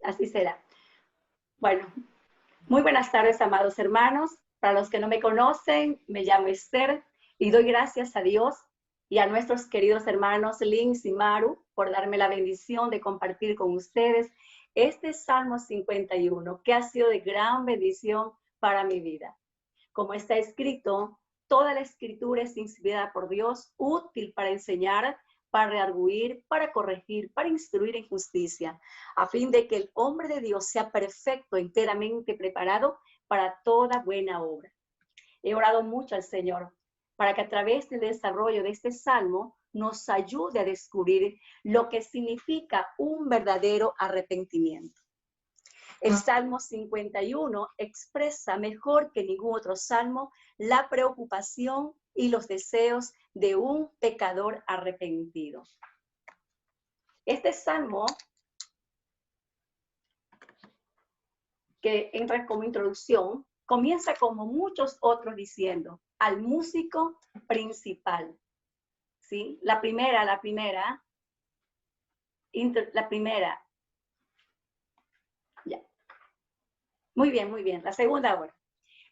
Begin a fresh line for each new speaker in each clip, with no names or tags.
Así será. Bueno, muy buenas tardes, amados hermanos. Para los que no me conocen, me llamo Esther y doy gracias a Dios y a nuestros queridos hermanos Lins y Maru por darme la bendición de compartir con ustedes este Salmo 51, que ha sido de gran bendición para mi vida. Como está escrito, toda la escritura es inspirada por Dios, útil para enseñar, para redarguir, para corregir, para instruir en justicia, a fin de que el hombre de Dios sea perfecto, enteramente preparado para toda buena obra. He orado mucho al Señor para que a través del desarrollo de este salmo nos ayude a descubrir lo que significa un verdadero arrepentimiento. El Salmo 51 expresa mejor que ningún otro salmo la preocupación y los deseos de un pecador arrepentido. Este salmo, que entra como introducción, comienza como muchos otros diciendo, al músico principal. ¿Sí? La primera. Ya. Muy bien. La segunda ahora.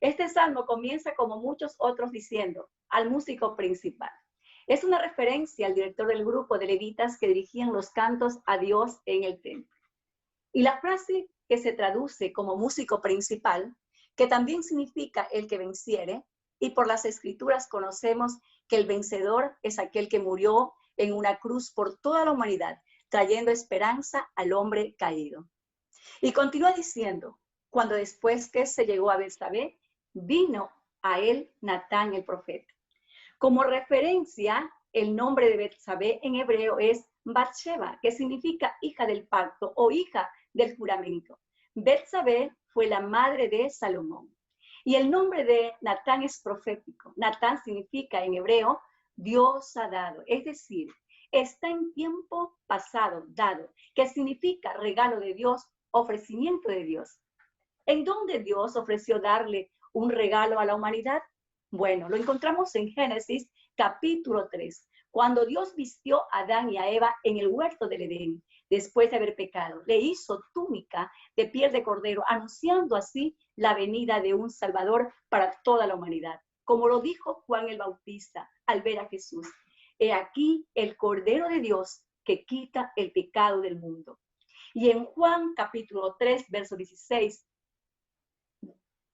Este salmo comienza como muchos otros diciendo, al músico principal. Es una referencia al director del grupo de levitas que dirigían los cantos a Dios en el templo. Y la frase que se traduce como músico principal, que también significa el que venciere, y por las escrituras conocemos que el vencedor es aquel que murió en una cruz por toda la humanidad, trayendo esperanza al hombre caído. Y continúa diciendo, cuando después que se llegó a Betsabé, vino a él Natán el profeta. Como referencia, el nombre de Betsabé en hebreo es Bathsheba, que significa hija del pacto o hija del juramento. Betsabé fue la madre de Salomón. Y el nombre de Natán es profético. Natán significa en hebreo Dios ha dado, es decir, está en tiempo pasado, dado, que significa regalo de Dios, ofrecimiento de Dios. ¿En dónde Dios ofreció darle un regalo a la humanidad? Bueno, lo encontramos en Génesis capítulo 3, cuando Dios vistió a Adán y a Eva en el huerto del Edén, después de haber pecado. Le hizo túnica de piel de cordero, anunciando así la venida de un Salvador para toda la humanidad. Como lo dijo Juan el Bautista al ver a Jesús. He aquí el Cordero de Dios que quita el pecado del mundo. Y en Juan capítulo 3, verso 16,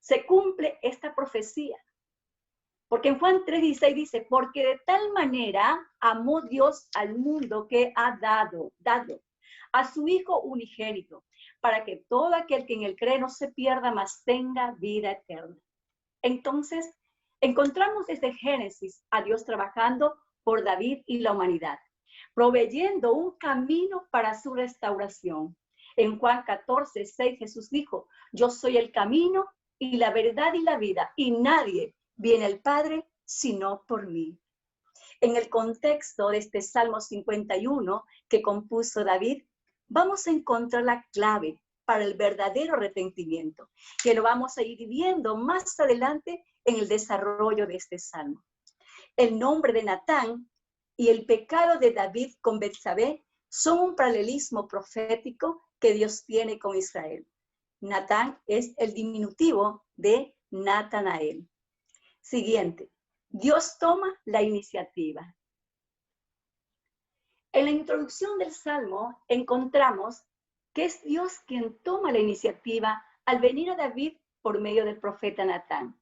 se cumple esta profecía. Porque en Juan 3:16 dice, porque de tal manera amó Dios al mundo que ha dado a su Hijo unigénito, para que todo aquel que en él cree no se pierda, mas tenga vida eterna. Entonces, encontramos desde Génesis a Dios trabajando por David y la humanidad, proveyendo un camino para su restauración. En Juan 14:6 Jesús dijo, yo soy el camino y la verdad y la vida, y nadie viene al Padre sino por mí. En el contexto de este Salmo 51 que compuso David, vamos a encontrar la clave para el verdadero arrepentimiento, que lo vamos a ir viendo más adelante en el desarrollo de este Salmo. El nombre de Natán y el pecado de David con Betsabé son un paralelismo profético que Dios tiene con Israel. Natán es el diminutivo de Natanael. Siguiente, Dios toma la iniciativa. En la introducción del Salmo encontramos que es Dios quien toma la iniciativa al venir a David por medio del profeta Natán.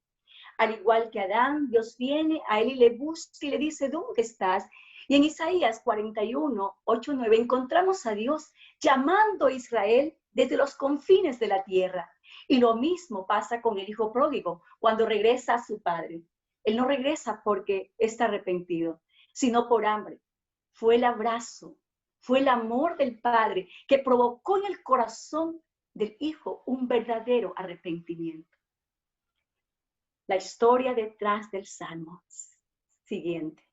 Al igual que Adán, Dios viene a él y le busca y le dice, ¿dónde estás? Y en Isaías 41, 8, 9 encontramos a Dios llamando a Israel desde los confines de la tierra. Y lo mismo pasa con el hijo pródigo cuando regresa a su padre. Él no regresa porque está arrepentido, sino por hambre. Fue el abrazo, fue el amor del padre que provocó en el corazón del hijo un verdadero arrepentimiento. La historia detrás del Salmo. Siguiente.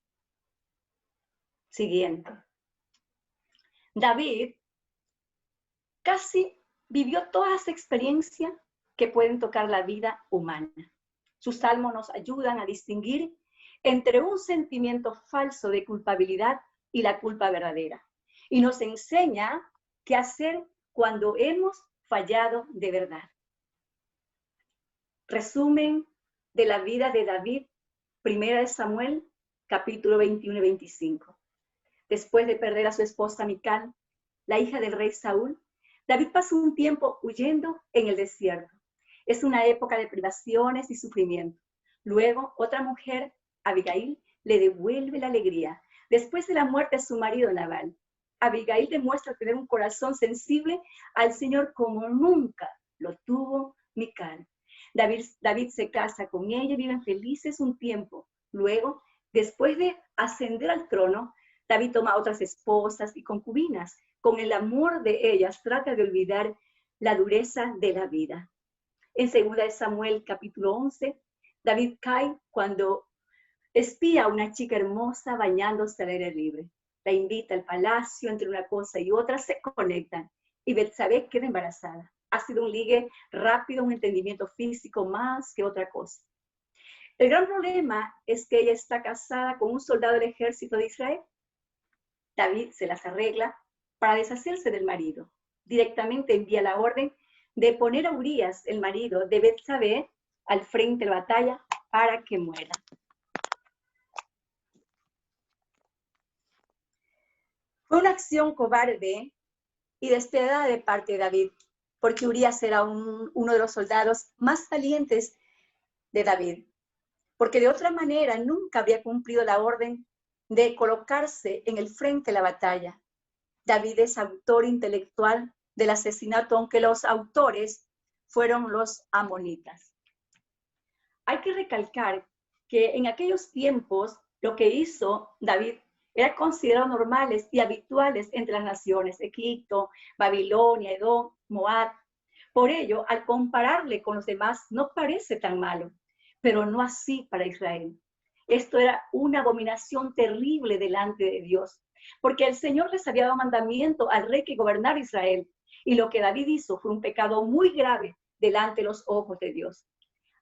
David casi vivió todas las experiencias que pueden tocar la vida humana. Sus salmos nos ayudan a distinguir entre un sentimiento falso de culpabilidad y la culpa verdadera. Y nos enseña qué hacer cuando hemos fallado de verdad. Resumen de la vida de David, 1 Samuel, capítulo 21 y 25. Después de perder a su esposa Mical, la hija del rey Saúl, David pasó un tiempo huyendo en el desierto. Es una época de privaciones y sufrimiento. Luego, otra mujer, Abigail, le devuelve la alegría. Después de la muerte de su marido Nabal, Abigail demuestra tener un corazón sensible al Señor como nunca lo tuvo Mical. David se casa con ella y viven felices un tiempo. Luego, después de ascender al trono, David toma otras esposas y concubinas. Con el amor de ellas trata de olvidar la dureza de la vida. En 2 Samuel capítulo 11, David cae cuando espía a una chica hermosa bañándose al aire libre. La invita al palacio, entre una cosa y otra se conectan y Betsabé queda embarazada. Ha sido un ligue rápido, un entendimiento físico más que otra cosa. El gran problema es que ella está casada con un soldado del ejército de Israel. David se las arregla para deshacerse del marido. Directamente envía la orden de poner a Urías, el marido de Betsabé, al frente de la batalla para que muera. Fue una acción cobarde y despiadada de parte de David, porque Urías era uno de los soldados más valientes de David, porque de otra manera nunca habría cumplido la orden de colocarse en el frente de la batalla. David es autor intelectual del asesinato, aunque los autores fueron los amonitas. Hay que recalcar que en aquellos tiempos lo que hizo David era considerado normales y habituales entre las naciones, Egipto, Babilonia, Edom, Moab. Por ello, al compararle con los demás, no parece tan malo, pero no así para Israel. Esto era una abominación terrible delante de Dios, porque el Señor les había dado mandamiento al rey que gobernara Israel, y lo que David hizo fue un pecado muy grave delante de los ojos de Dios.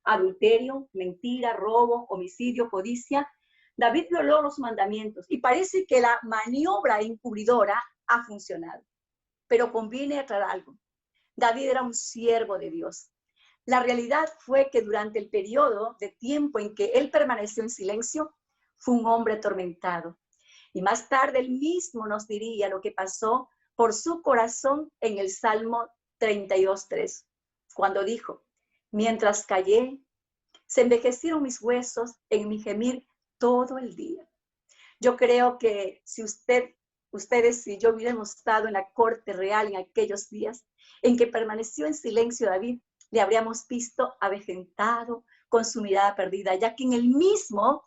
Adulterio, mentira, robo, homicidio, codicia. David violó los mandamientos y parece que la maniobra encubridora ha funcionado. Pero conviene aclarar algo. David era un siervo de Dios. La realidad fue que durante el periodo de tiempo en que él permaneció en silencio, fue un hombre atormentado. Y más tarde él mismo nos diría lo que pasó por su corazón en el Salmo 32:3, cuando dijo: mientras callé, se envejecieron mis huesos en mi gemir todo el día. Yo creo que si ustedes y yo hubiéramos estado en la corte real en aquellos días en que permaneció en silencio David, le habríamos visto avejentado, con su mirada perdida, ya que en el mismo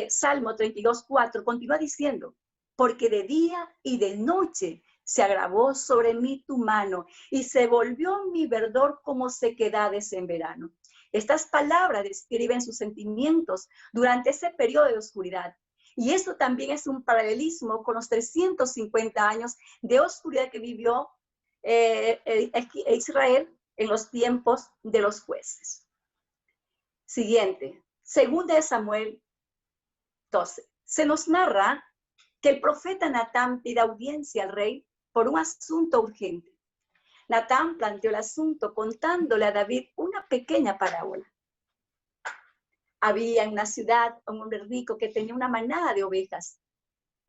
Salmo 32:4 continúa diciendo: porque de día y de noche se agravó sobre mí tu mano y se volvió mi verdor como sequedades en verano. Estas palabras describen sus sentimientos durante ese periodo de oscuridad. Y esto también es un paralelismo con los 350 años de oscuridad que vivió Israel en los tiempos de los jueces. Siguiente, 2 Samuel 12. Se nos narra que el profeta Natán pide audiencia al rey por un asunto urgente. Natán planteó el asunto contándole a David una pequeña parábola. Había en una ciudad un hombre rico que tenía una manada de ovejas.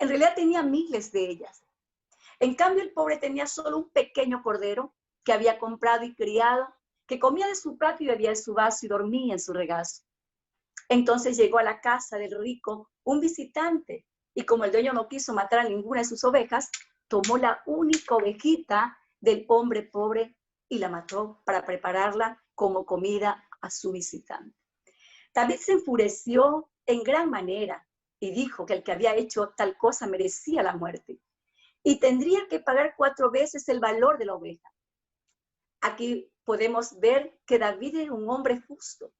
En realidad tenía miles de ellas. En cambio, el pobre tenía solo un pequeño cordero que había comprado y criado, que comía de su plato y bebía de su vaso y dormía en su regazo. Entonces llegó a la casa del rico un visitante y como el dueño no quiso matar a ninguna de sus ovejas, tomó la única ovejita del hombre pobre y la mató para prepararla como comida a su visitante. David se enfureció en gran manera y dijo que el que había hecho tal cosa merecía la muerte y tendría que pagar 4 veces el valor de la oveja. Aquí podemos ver que David era un hombre justo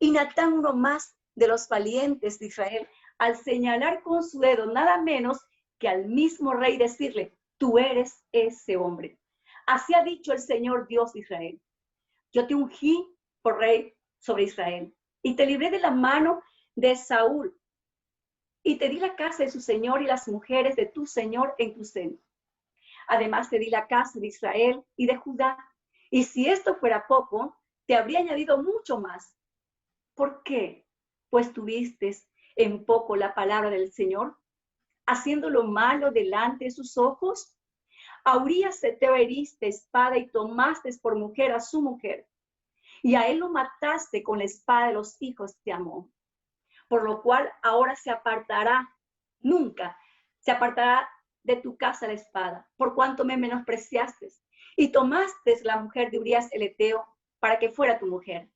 y Natán uno más de los valientes de Israel, al señalar con su dedo nada menos que al mismo rey decirle: tú eres ese hombre. Así ha dicho el Señor Dios de Israel: yo te ungí por rey sobre Israel y te libré de la mano de Saúl y te di la casa de su señor y las mujeres de tu señor en tu seno. Además te di la casa de Israel y de Judá. Y si esto fuera poco, te habría añadido mucho más. ¿Por qué? Pues tuviste en poco la palabra del Señor, haciendo lo malo delante de sus ojos. A Urías te heriste espada y tomaste por mujer a su mujer. Y a él lo mataste con la espada de los hijos de Amón. Por lo cual ahora nunca se apartará de tu casa la espada, por cuanto me menospreciaste y tomaste la mujer de Urías el Eteo para que fuera tu mujer.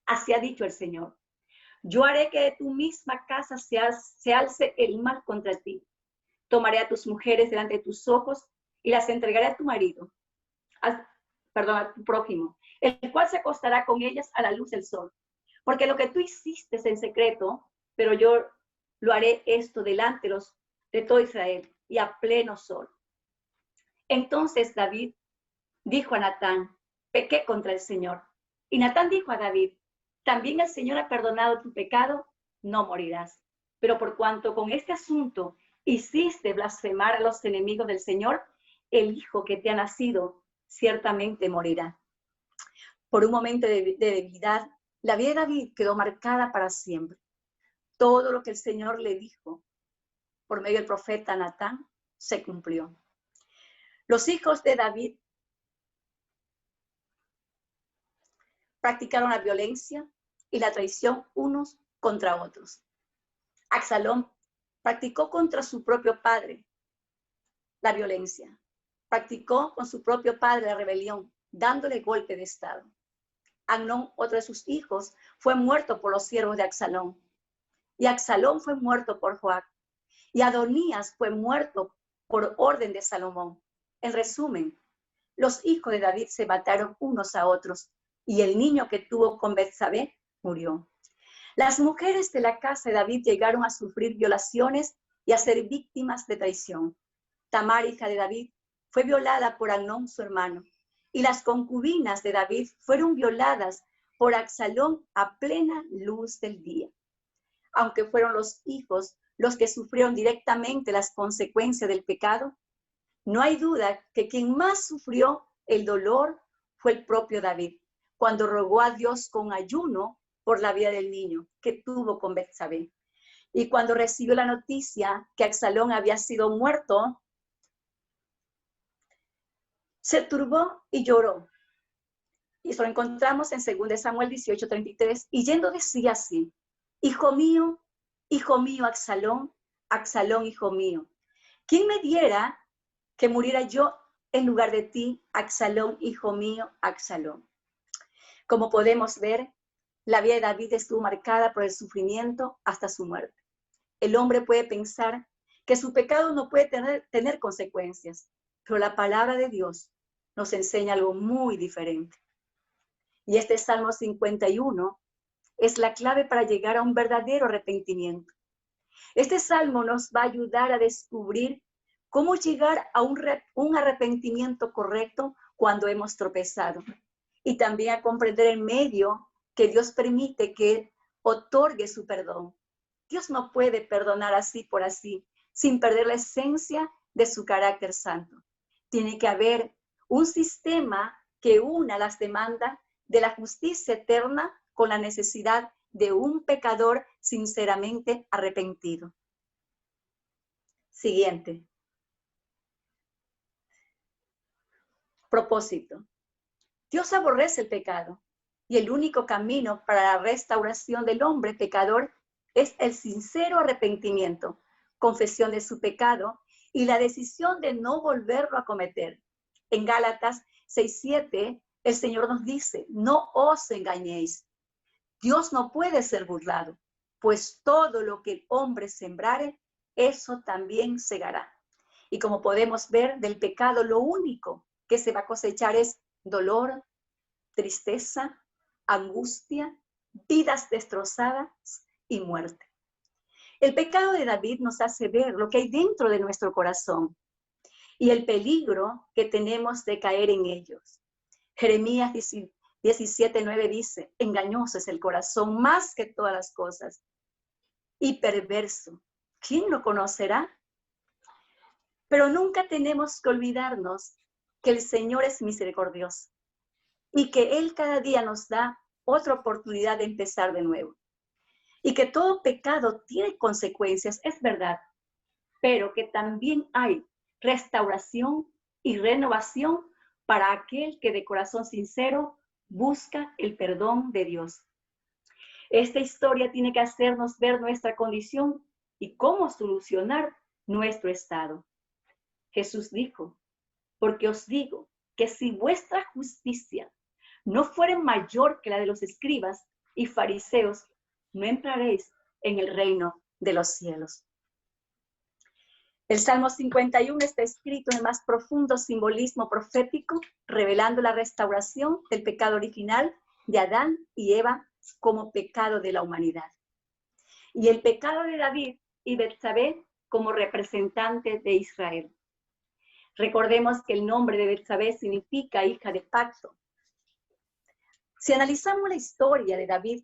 Así ha dicho el Señor. Yo haré que de tu misma casa se alce el mal contra ti. Tomaré a tus mujeres delante de tus ojos y las entregaré a tu marido, a tu prójimo, el cual se acostará con ellas a la luz del sol. Porque lo que tú hiciste en secreto, pero yo lo haré esto delante de todo Israel y a pleno sol. Entonces David dijo a Natán, pequé contra el Señor. Y Natán dijo a David, también el Señor ha perdonado tu pecado, no morirás. Pero por cuanto con este asunto hiciste blasfemar a los enemigos del Señor, el hijo que te ha nacido ciertamente morirá. Por un momento de debilidad, la vida de David quedó marcada para siempre. Todo lo que el Señor le dijo por medio del profeta Natán se cumplió. Los hijos de David practicaron la violencia y la traición unos contra otros. Absalón practicó contra su propio padre la violencia. Practicó con su propio padre la rebelión, dándole golpe de estado. Amnón, otro de sus hijos, fue muerto por los siervos de Absalón. Y Absalón fue muerto por Joab. Y Adonías fue muerto por orden de Salomón. En resumen, los hijos de David se mataron unos a otros, y el niño que tuvo con Betsabé murió. Las mujeres de la casa de David llegaron a sufrir violaciones y a ser víctimas de traición. Tamar, hija de David, fue violada por Amnón, su hermano, y las concubinas de David fueron violadas por Absalón a plena luz del día. Aunque fueron los hijos los que sufrieron directamente las consecuencias del pecado, no hay duda que quien más sufrió el dolor fue el propio David, cuando rogó a Dios con ayuno por la vida del niño que tuvo con Betsabé. Y cuando recibió la noticia que Absalón había sido muerto, se turbó y lloró. Y eso lo encontramos en 2 Samuel 18:33. Y yendo decía así, hijo mío, Absalón, Absalón, hijo mío, ¿quién me diera que muriera yo en lugar de ti, Absalón, hijo mío, Absalón? Como podemos ver, la vida de David estuvo marcada por el sufrimiento hasta su muerte. El hombre puede pensar que su pecado no puede tener consecuencias, pero la palabra de Dios nos enseña algo muy diferente. Y este Salmo 51 es la clave para llegar a un verdadero arrepentimiento. Este Salmo nos va a ayudar a descubrir cómo llegar a un arrepentimiento correcto cuando hemos tropezado. Y también a comprender el medio que Dios permite que otorgue su perdón. Dios no puede perdonar así por así, sin perder la esencia de su carácter santo. Tiene que haber un sistema que una las demandas de la justicia eterna con la necesidad de un pecador sinceramente arrepentido. Siguiente. Propósito. Dios aborrece el pecado y el único camino para la restauración del hombre pecador es el sincero arrepentimiento, confesión de su pecado y la decisión de no volverlo a cometer. En Gálatas 6:7, el Señor nos dice, no os engañéis. Dios no puede ser burlado, pues todo lo que el hombre sembrare, eso también segará. Y como podemos ver, del pecado lo único que se va a cosechar es dolor, tristeza, angustia, vidas destrozadas y muerte. El pecado de David nos hace ver lo que hay dentro de nuestro corazón y el peligro que tenemos de caer en ellos. Jeremías 17:9 dice, engañoso es el corazón más que todas las cosas y perverso. ¿Quién lo conocerá? Pero nunca tenemos que olvidarnos que el Señor es misericordioso y que Él cada día nos da otra oportunidad de empezar de nuevo. Y que todo pecado tiene consecuencias, es verdad, pero que también hay restauración y renovación para aquel que de corazón sincero busca el perdón de Dios. Esta historia tiene que hacernos ver nuestra condición y cómo solucionar nuestro estado. Jesús dijo, porque os digo que si vuestra justicia no fuera mayor que la de los escribas y fariseos, no entraréis en el reino de los cielos. El Salmo 51 está escrito en el más profundo simbolismo profético, revelando la restauración del pecado original de Adán y Eva como pecado de la humanidad. Y el pecado de David y Betsabé como representante de Israel. Recordemos que el nombre de Betsabé significa hija de pacto. Si analizamos la historia de David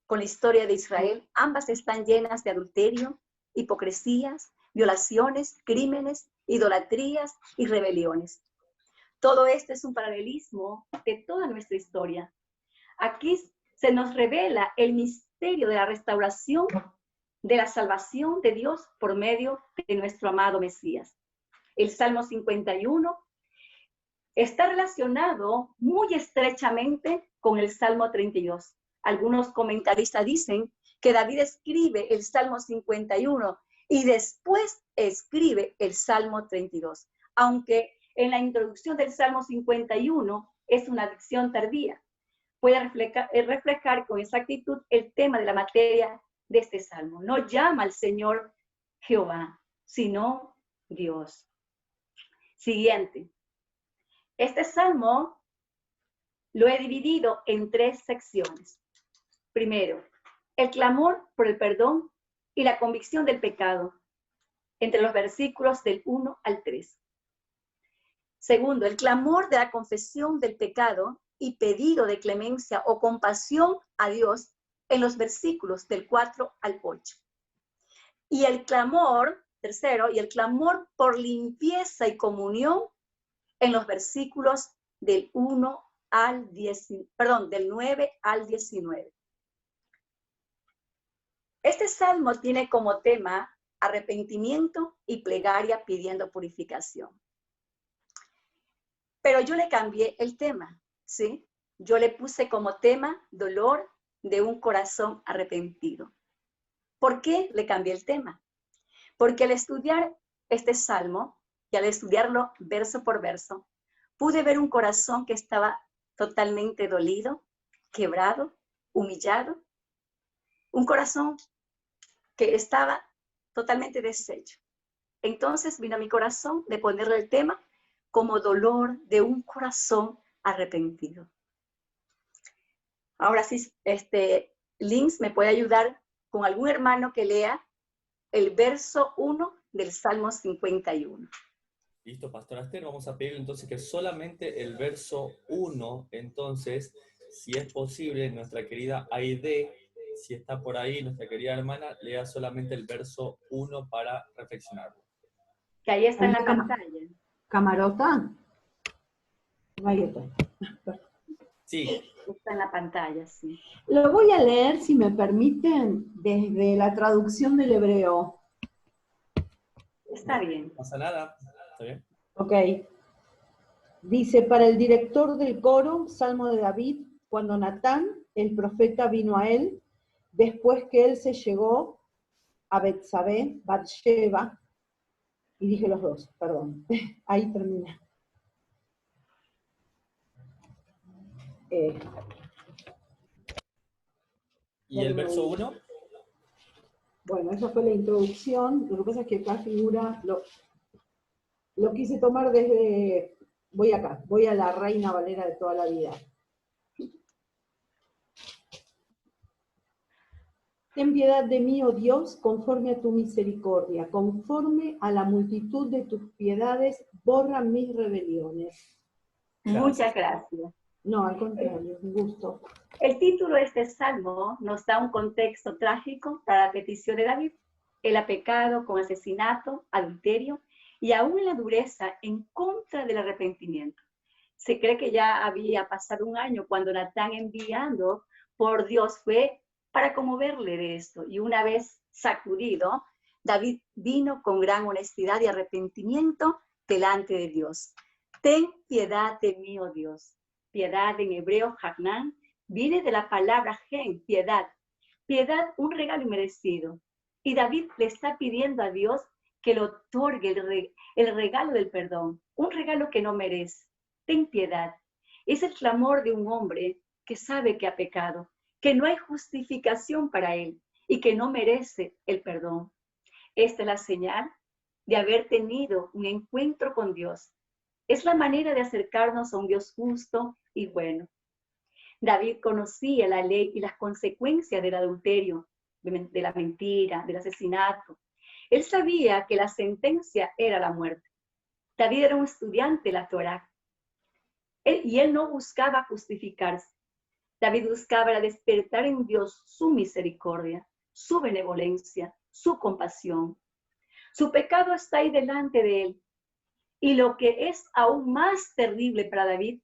con la historia de Israel, ambas están llenas de adulterio, hipocresías, violaciones, crímenes, idolatrías y rebeliones. Todo esto es un paralelismo de toda nuestra historia. Aquí se nos revela el misterio de la restauración, de la salvación de Dios por medio de nuestro amado Mesías. El Salmo 51 está relacionado muy estrechamente con el Salmo 32. Algunos comentaristas dicen que David escribe el Salmo 51 y después escribe el Salmo 32, aunque en la introducción del Salmo 51 es una dicción tardía. Puede reflejar con exactitud el tema de la materia de este Salmo. No llama al Señor Jehová, sino Dios. Siguiente. Este Salmo lo he dividido en 3 secciones. Primero, el clamor por el perdón y la convicción del pecado, entre los versículos del 1 al 3. Segundo, el clamor de la confesión del pecado y pedido de clemencia o compasión a Dios en los versículos del 4 al 8. Y el clamor, tercero, y el clamor por limpieza y comunión en los versículos del 1 al 10, del 9 al 19. Este salmo tiene como tema arrepentimiento y plegaria pidiendo purificación. Pero yo le cambié el tema, ¿sí? Yo le puse como tema dolor de un corazón arrepentido. ¿Por qué le cambié el tema? Porque al estudiar este salmo y al estudiarlo verso por verso, pude ver un corazón que estaba totalmente dolido, quebrado, humillado. Un corazón que estaba totalmente deshecho. Entonces vino a mi corazón de ponerle el tema como dolor de un corazón arrepentido. Ahora sí, Links me puede ayudar con algún hermano que lea el verso 1 del Salmo 51.
Listo, Pastora Esther, vamos a pedir entonces que solamente el verso 1, entonces, si es posible, nuestra querida Aide, si está por ahí, nuestra querida hermana, lea solamente el verso 1 para reflexionarlo.
Que ahí está en la pantalla.
¿Camarota? Ahí está.
Sí.
Está en la pantalla, sí.
Lo voy a leer, si me permiten, desde la traducción del hebreo.
Está bien.
No pasa nada, ¿está bien?
Ok. Dice, para el director del coro, Salmo de David, cuando Natán, el profeta, vino a él, después que él se llegó a Betsabé, Bathsheba, y dije los dos, perdón, ahí termina.
¿Y el verso 1?
Bueno, esa fue la introducción. Lo que pasa es que acá figura, lo quise tomar desde, voy a la Reina Valera de toda la vida. Ten piedad de mí, oh Dios, conforme a tu misericordia, conforme a la multitud de tus piedades, borra mis rebeliones.
Gracias.
Muchas gracias.
No, al contrario, un gusto.
El título de este salmo nos da un contexto trágico para la petición de David. Él ha pecado con asesinato, adulterio y aún en la dureza en contra del arrepentimiento. Se cree que ya había pasado un año cuando Natán, enviando por Dios, fue para conmoverle de esto. Y una vez sacudido, David vino con gran honestidad y arrepentimiento delante de Dios. Ten piedad de mí, oh Dios. Piedad en hebreo, Hanán, viene de la palabra gen, piedad. Piedad, un regalo inmerecido. Y David le está pidiendo a Dios que le otorgue el regalo del perdón, un regalo que no merece. Ten piedad. Es el clamor de un hombre que sabe que ha pecado, que no hay justificación para él y que no merece el perdón. Esta es la señal de haber tenido un encuentro con Dios. Es la manera de acercarnos a un Dios justo y bueno. David conocía la ley y las consecuencias del adulterio, de la mentira, del asesinato. Él sabía que la sentencia era la muerte. David era un estudiante de la Torá. Él no buscaba justificarse. David buscaba despertar en Dios su misericordia, su benevolencia, su compasión. Su pecado está ahí delante de él. Y lo que es aún más terrible para David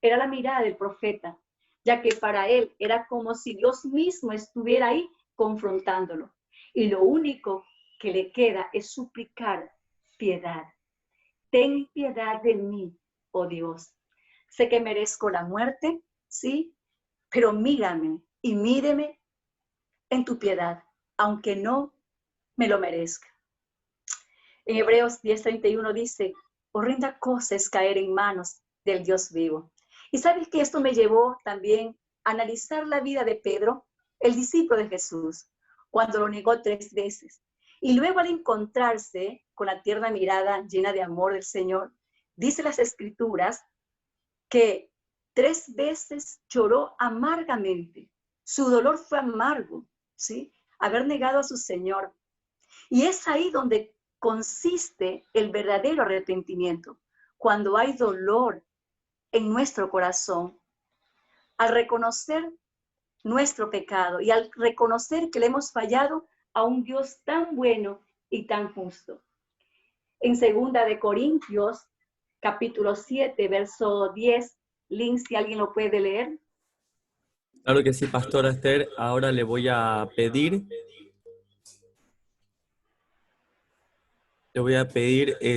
era la mirada del profeta, ya que para él era como si Dios mismo estuviera ahí confrontándolo. Y lo único que le queda es suplicar piedad. Ten piedad de mí, oh Dios. Sé que merezco la muerte, sí, pero mírame y míreme en tu piedad, aunque no me lo merezca. En Hebreos 10:31 dice, horrenda cosa es caer en manos del Dios vivo. Y sabes que esto me llevó también a analizar la vida de Pedro, el discípulo de Jesús, cuando lo negó 3 veces. Y luego al encontrarse con la tierna mirada llena de amor del Señor, dice las Escrituras que 3 veces lloró amargamente. Su dolor fue amargo, ¿sí? Haber negado a su Señor. Y es ahí donde consiste el verdadero arrepentimiento, cuando hay dolor en nuestro corazón, al reconocer nuestro pecado y al reconocer que le hemos fallado a un Dios tan bueno y tan justo. En 2 de Corintios, capítulo 7, verso 10, Lynn, si alguien lo puede leer.
Claro que sí, Pastora Esther. Ahora le voy a pedir,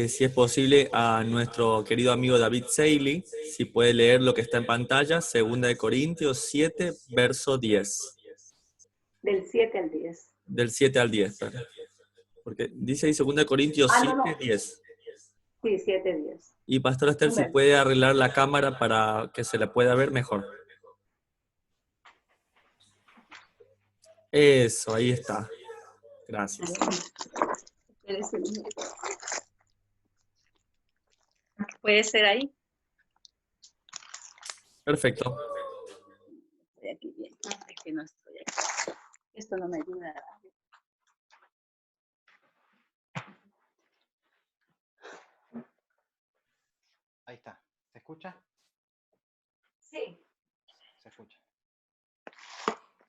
si es posible, a nuestro querido amigo David Seiley, si puede leer lo que está en pantalla, 2 de Corintios 7, verso 10.
Del 7 al 10.
Del 7 al 10, ¿verdad? Porque dice ahí 2 de Corintios 7,
no.
10.
Sí, 7, 10.
Y Pastora Esther, si puede arreglar la cámara para que se la pueda ver mejor. Eso, ahí está. Gracias.
¿Puede ser ahí?
Perfecto.
Estoy aquí bien. Es que no estoy aquí. Esto no me ayuda.
Ahí está. ¿Se escucha?
Sí.
Se escucha.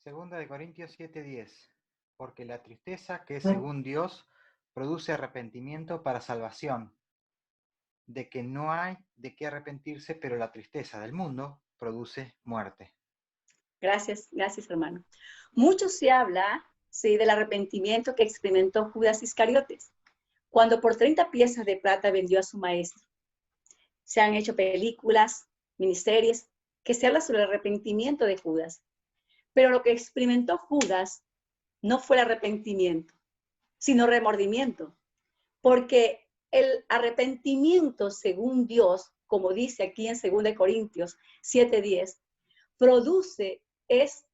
2 de Corintios 7:10. Porque la tristeza que es según Dios produce arrepentimiento para salvación, de que no hay de qué arrepentirse, pero la tristeza del mundo produce muerte.
Gracias, hermano. Mucho se habla, sí, del arrepentimiento que experimentó Judas Iscariotes, cuando por 30 piezas de plata vendió a su maestro. Se han hecho películas, miniseries, que se habla sobre el arrepentimiento de Judas. Pero lo que experimentó Judas no fue el arrepentimiento, sino remordimiento. Porque el arrepentimiento, según Dios, como dice aquí en 2 Corintios 7:10, es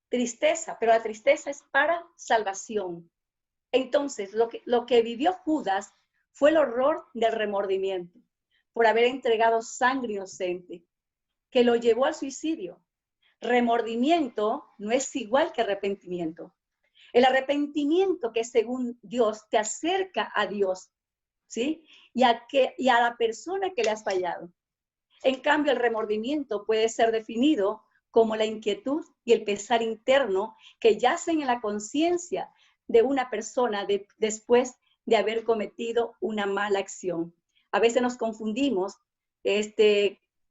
tristeza, pero la tristeza es para salvación. Entonces, lo que vivió Judas fue el horror del remordimiento por haber entregado sangre inocente, que lo llevó al suicidio. Remordimiento no es igual que arrepentimiento. El arrepentimiento que según Dios te acerca a Dios, ¿sí? Y a la persona que le has fallado. En cambio, el remordimiento puede ser definido como la inquietud y el pesar interno que yacen en la conciencia de una persona después de haber cometido una mala acción. A veces nos confundimos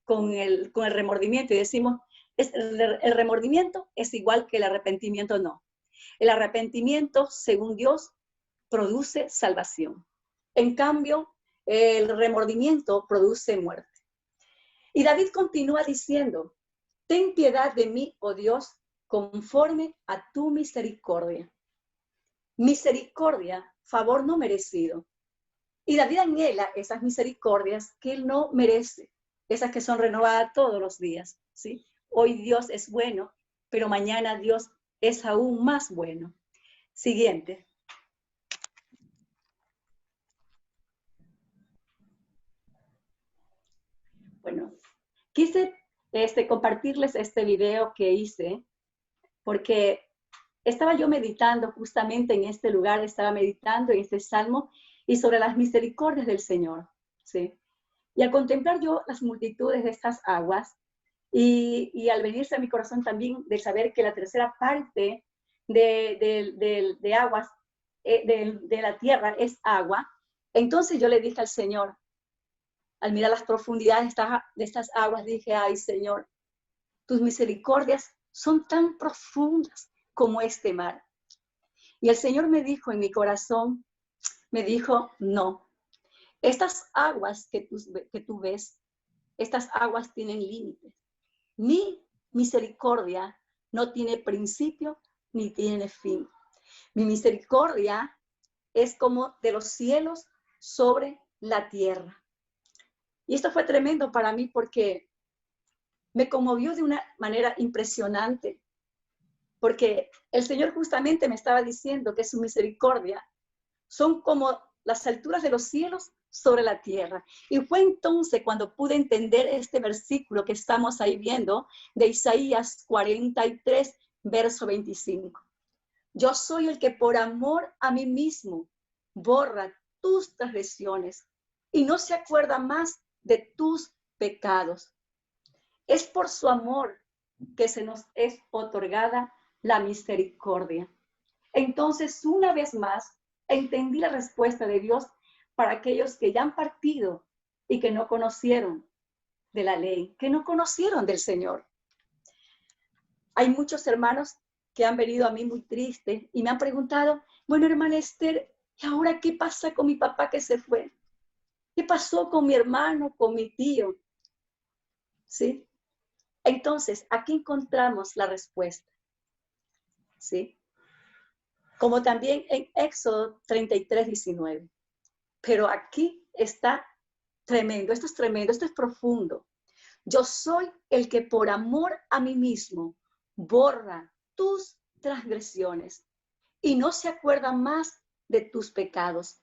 con el remordimiento y decimos, el remordimiento es igual que el arrepentimiento. No. El arrepentimiento, según Dios, produce salvación. En cambio, el remordimiento produce muerte. Y David continúa diciendo, ten piedad de mí, oh Dios, conforme a tu misericordia. Misericordia, favor no merecido. Y David anhela esas misericordias que él no merece, esas que son renovadas todos los días, ¿sí? Hoy Dios es bueno, pero mañana Dios es aún más bueno. Siguiente. Bueno, quise compartirles este video que hice porque estaba yo meditando justamente en este lugar, estaba meditando en este salmo y sobre las misericordias del Señor, ¿sí? Y al contemplar yo las multitudes de estas aguas y al venirse a mi corazón también de saber que la tercera parte de aguas, de la tierra es agua, entonces yo le dije al Señor, al mirar las profundidades de estas aguas, dije, ay Señor, tus misericordias son tan profundas como este mar. Y el Señor me dijo en mi corazón, me dijo, no, estas aguas que tú ves, estas aguas tienen límites. Mi misericordia no tiene principio ni tiene fin. Mi misericordia es como de los cielos sobre la tierra. Y esto fue tremendo para mí porque me conmovió de una manera impresionante. Porque el Señor justamente me estaba diciendo que su misericordia son como las alturas de los cielos sobre la tierra. Y fue entonces cuando pude entender este versículo que estamos ahí viendo de Isaías 43, verso 25. Yo soy el que por amor a mí mismo borra tus transgresiones y no se acuerda más de tus pecados. Es por su amor que se nos es otorgada la misericordia. Entonces, una vez más, entendí la respuesta de Dios para aquellos que ya han partido y que no conocieron de la ley, que no conocieron del Señor. Hay muchos hermanos que han venido a mí muy tristes y me han preguntado, bueno, hermana Esther, ¿y ahora qué pasa con mi papá que se fue? ¿Qué pasó con mi hermano, con mi tío? ¿Sí? Entonces, aquí encontramos la respuesta. ¿Sí? Como también en Éxodo 33, 19. Pero aquí está tremendo, esto es profundo. Yo soy el que por amor a mí mismo borra tus transgresiones y no se acuerda más de tus pecados.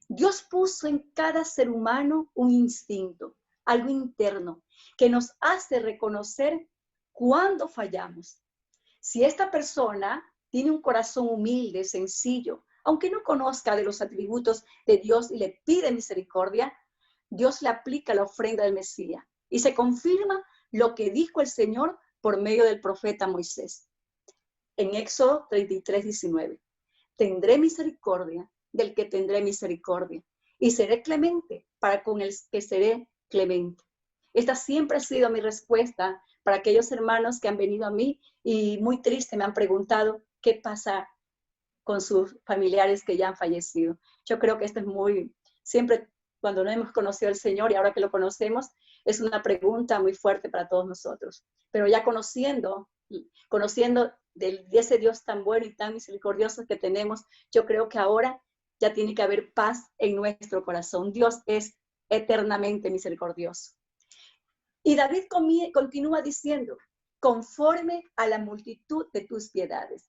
Dios puso en cada ser humano un instinto, algo interno, que nos hace reconocer cuando fallamos. Si esta persona tiene un corazón humilde, sencillo, aunque no conozca de los atributos de Dios y le pide misericordia, Dios le aplica la ofrenda del Mesías y se confirma lo que dijo el Señor por medio del profeta Moisés. En Éxodo 33, 19. Tendré misericordia del que tendré misericordia y seré clemente para con el que seré clemente. Esta siempre ha sido mi respuesta para aquellos hermanos que han venido a mí y muy triste me han preguntado qué pasa con sus familiares que ya han fallecido. Yo creo que esto es siempre cuando no hemos conocido al Señor y ahora que lo conocemos, es una pregunta muy fuerte para todos nosotros. Pero ya conociendo de ese Dios tan bueno y tan misericordioso que tenemos, yo creo que ahora ya tiene que haber paz en nuestro corazón. Dios es eternamente misericordioso. Y David continúa diciendo, conforme a la multitud de tus piedades.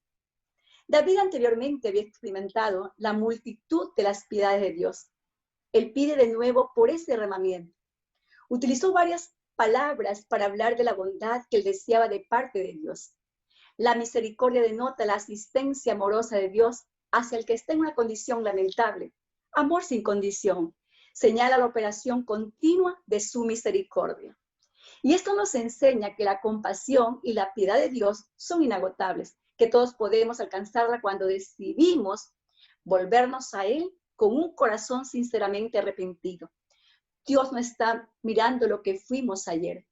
David anteriormente había experimentado la multitud de las piedades de Dios. Él pide de nuevo por ese derramamiento. Utilizó varias palabras para hablar de la bondad que él deseaba de parte de Dios. La misericordia denota la asistencia amorosa de Dios hacia el que está en una condición lamentable. Amor sin condición. Señala la operación continua de su misericordia. Y esto nos enseña que la compasión y la piedad de Dios son inagotables, que todos podemos alcanzarla cuando decidimos volvernos a Él con un corazón sinceramente arrepentido. Dios no está mirando lo que fuimos ayer.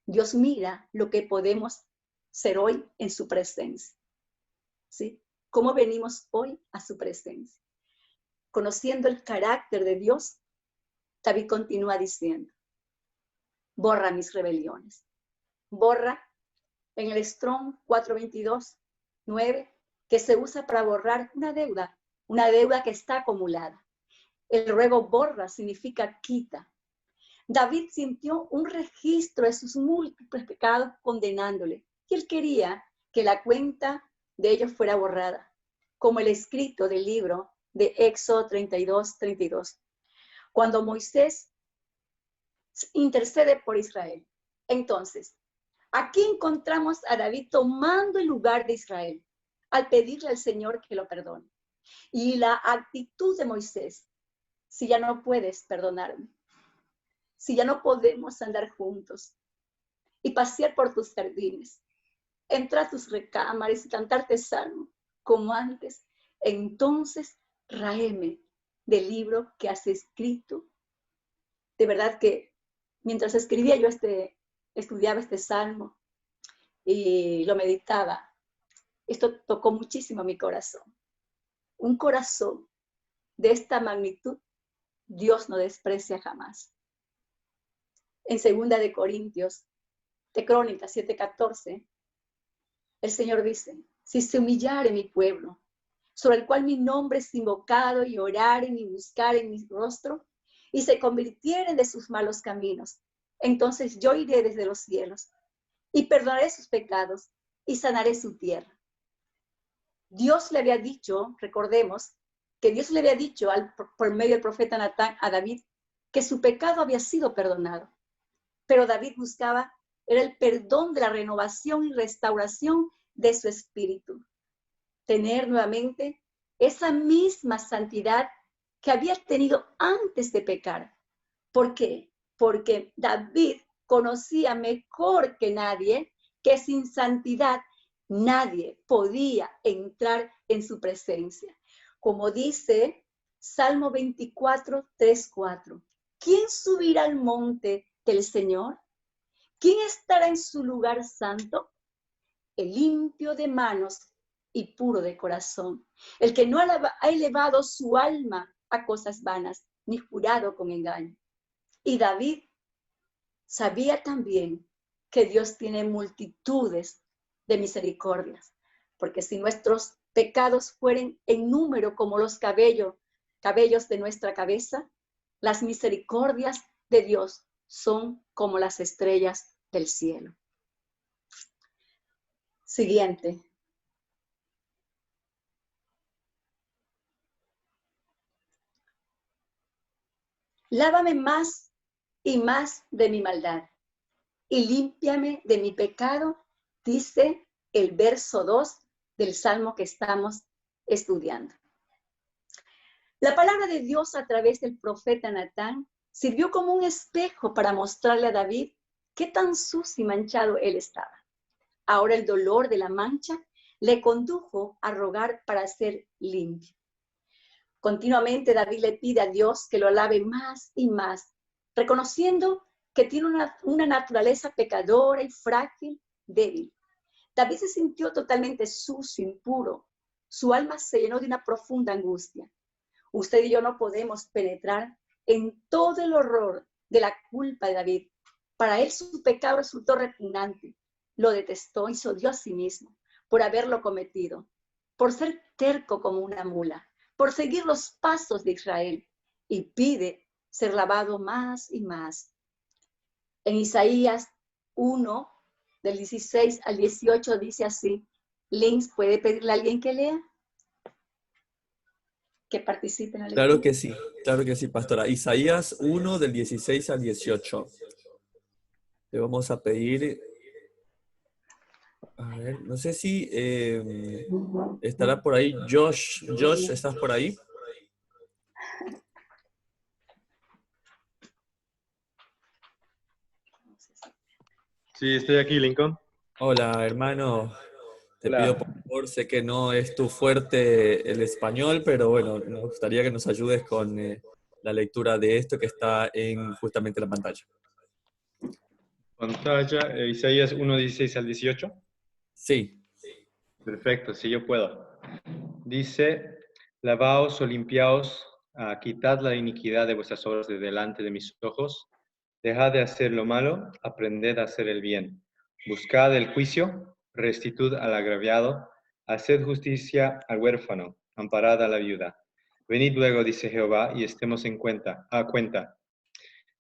Dios mira lo que podemos ser hoy en su presencia. ¿Sí? ¿Cómo venimos hoy a su presencia? Conociendo el carácter de Dios, David continúa diciendo, borra mis rebeliones. Borra en el Strong 422, 9, que se usa para borrar una deuda que está acumulada. El ruego borra significa quita. David sintió un registro de sus múltiples pecados condenándole, y él quería que la cuenta de ellos fuera borrada, como el escrito del libro de Éxodo 32, 32. Cuando Moisés intercede por Israel. Entonces, aquí encontramos a David tomando el lugar de Israel, al pedirle al Señor que lo perdone. Y la actitud de Moisés, si ya no puedes perdonarme, si ya no podemos andar juntos y pasear por tus jardines, entrar a tus recámaras y cantarte salmo como antes, entonces ráeme del libro que has escrito. De verdad que mientras escribía yo estudiaba este salmo y lo meditaba, esto tocó muchísimo mi corazón. Un corazón de esta magnitud, Dios no desprecia jamás. En 2 de Corintios, de Crónicas 7:14, el Señor dice, si se humillare mi pueblo, sobre el cual mi nombre es invocado, y oraren y buscaren mi rostro, y se convirtieren de sus malos caminos, entonces yo iré desde los cielos, y perdonaré sus pecados, y sanaré su tierra. Dios le había dicho, recordemos, que Dios le había dicho por medio del profeta Natán a David, que su pecado había sido perdonado. Pero David buscaba, era el perdón de la renovación y restauración de su espíritu. Tener nuevamente esa misma santidad que había tenido antes de pecar. ¿Por qué? Porque David conocía mejor que nadie que sin santidad nadie podía entrar en su presencia. Como dice Salmo 24, 3, 4. ¿Quién subirá al monte del Señor? ¿Quién estará en su lugar santo? El limpio de manos y puro de corazón, el que no ha elevado su alma a cosas vanas, ni jurado con engaño. Y David sabía también que Dios tiene multitudes de misericordias, porque si nuestros pecados fueren en número como los cabellos de nuestra cabeza, las misericordias de Dios son como las estrellas del cielo. Siguiente. Lávame más y más de mi maldad, y límpiame de mi pecado, dice el verso 2 del Salmo que estamos estudiando. La palabra de Dios a través del profeta Natán sirvió como un espejo para mostrarle a David qué tan sucio y manchado él estaba. Ahora el dolor de la mancha le condujo a rogar para ser limpio. Continuamente David le pide a Dios que lo lave más y más, reconociendo que tiene una naturaleza pecadora y frágil, débil. David se sintió totalmente sucio, impuro. Su alma se llenó de una profunda angustia. Usted y yo no podemos penetrar en todo el horror de la culpa de David. Para él su pecado resultó repugnante. Lo detestó y se odió a sí mismo por haberlo cometido, por ser terco como una mula, por seguir los pasos de Israel, y pide ser lavado más y más. En Isaías 1, del 16 al 18, dice así. Lins, ¿puede pedirle a alguien que lea? Que participe en la lectura.
Claro que sí, pastora. Isaías 1, del 16 al 18. Le vamos a pedir, a ver, no sé si estará por ahí Josh. Josh, ¿estás por ahí?
Sí, estoy aquí, Lincoln.
Hola, hermano. Te
Claro.
pido por favor, sé que no es tu fuerte el español, pero bueno, nos gustaría que nos ayudes con la lectura de esto que está en justamente la pantalla.
Pantalla, Isaías 1:16 al 18.
Sí.
Perfecto, sí, yo puedo. Dice, lavaos o limpiaos, quitad la iniquidad de vuestras obras de delante de mis ojos, dejad de hacer lo malo, aprended a hacer el bien. Buscad el juicio, restituid al agraviado, haced justicia al huérfano, amparad a la viuda. Venid luego, dice Jehová, y estemos a cuenta.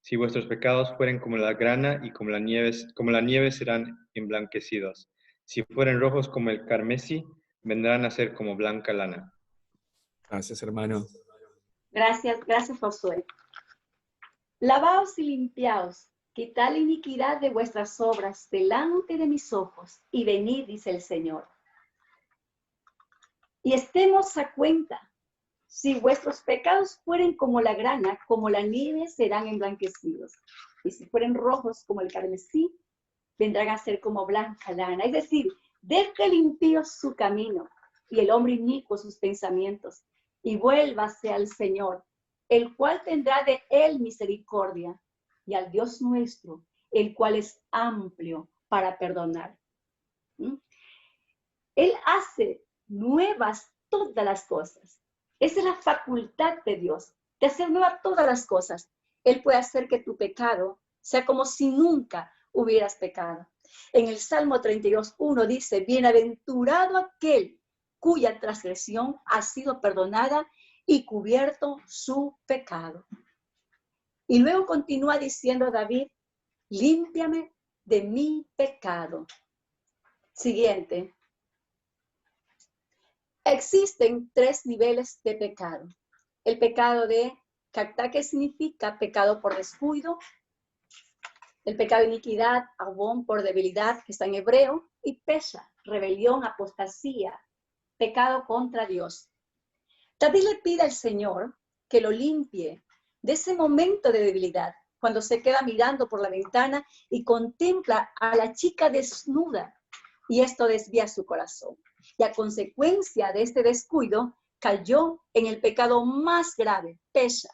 Si vuestros pecados fueren como la grana y como la nieve serán emblanquecidos. Si fueren rojos como el carmesí, vendrán a ser como blanca lana.
Gracias, hermano.
Gracias, gracias, Josué. Lavaos y limpiaos, quitad la iniquidad de vuestras obras delante de mis ojos, y venid, dice el Señor. Y estemos a cuenta. Si vuestros pecados fueren como la grana, como la nieve, serán emblanquecidos. Y si fueren rojos como el carmesí, vendrán a ser como blanca lana. Es decir, deje limpio su camino y el hombre inicuo sus pensamientos, y vuélvase al Señor, el cual tendrá de él misericordia, y al Dios nuestro, el cual es amplio para perdonar. Él hace nuevas todas las cosas. Esa es la facultad de Dios, de hacer nuevas todas las cosas. Él puede hacer que tu pecado sea como si nunca hubieras pecado. En el Salmo 32:1 dice, bienaventurado aquel cuya transgresión ha sido perdonada y cubierto su pecado. Y luego continúa diciendo David, límpiame de mi pecado. Siguiente. Existen 3 niveles de pecado. El pecado de Kata, que significa pecado por descuido, el pecado de iniquidad, abón por debilidad, que está en hebreo, y pesha, rebelión, apostasía, pecado contra Dios. David le pide al Señor que lo limpie de ese momento de debilidad, cuando se queda mirando por la ventana y contempla a la chica desnuda, y esto desvía su corazón. Y a consecuencia de este descuido, cayó en el pecado más grave, pesha,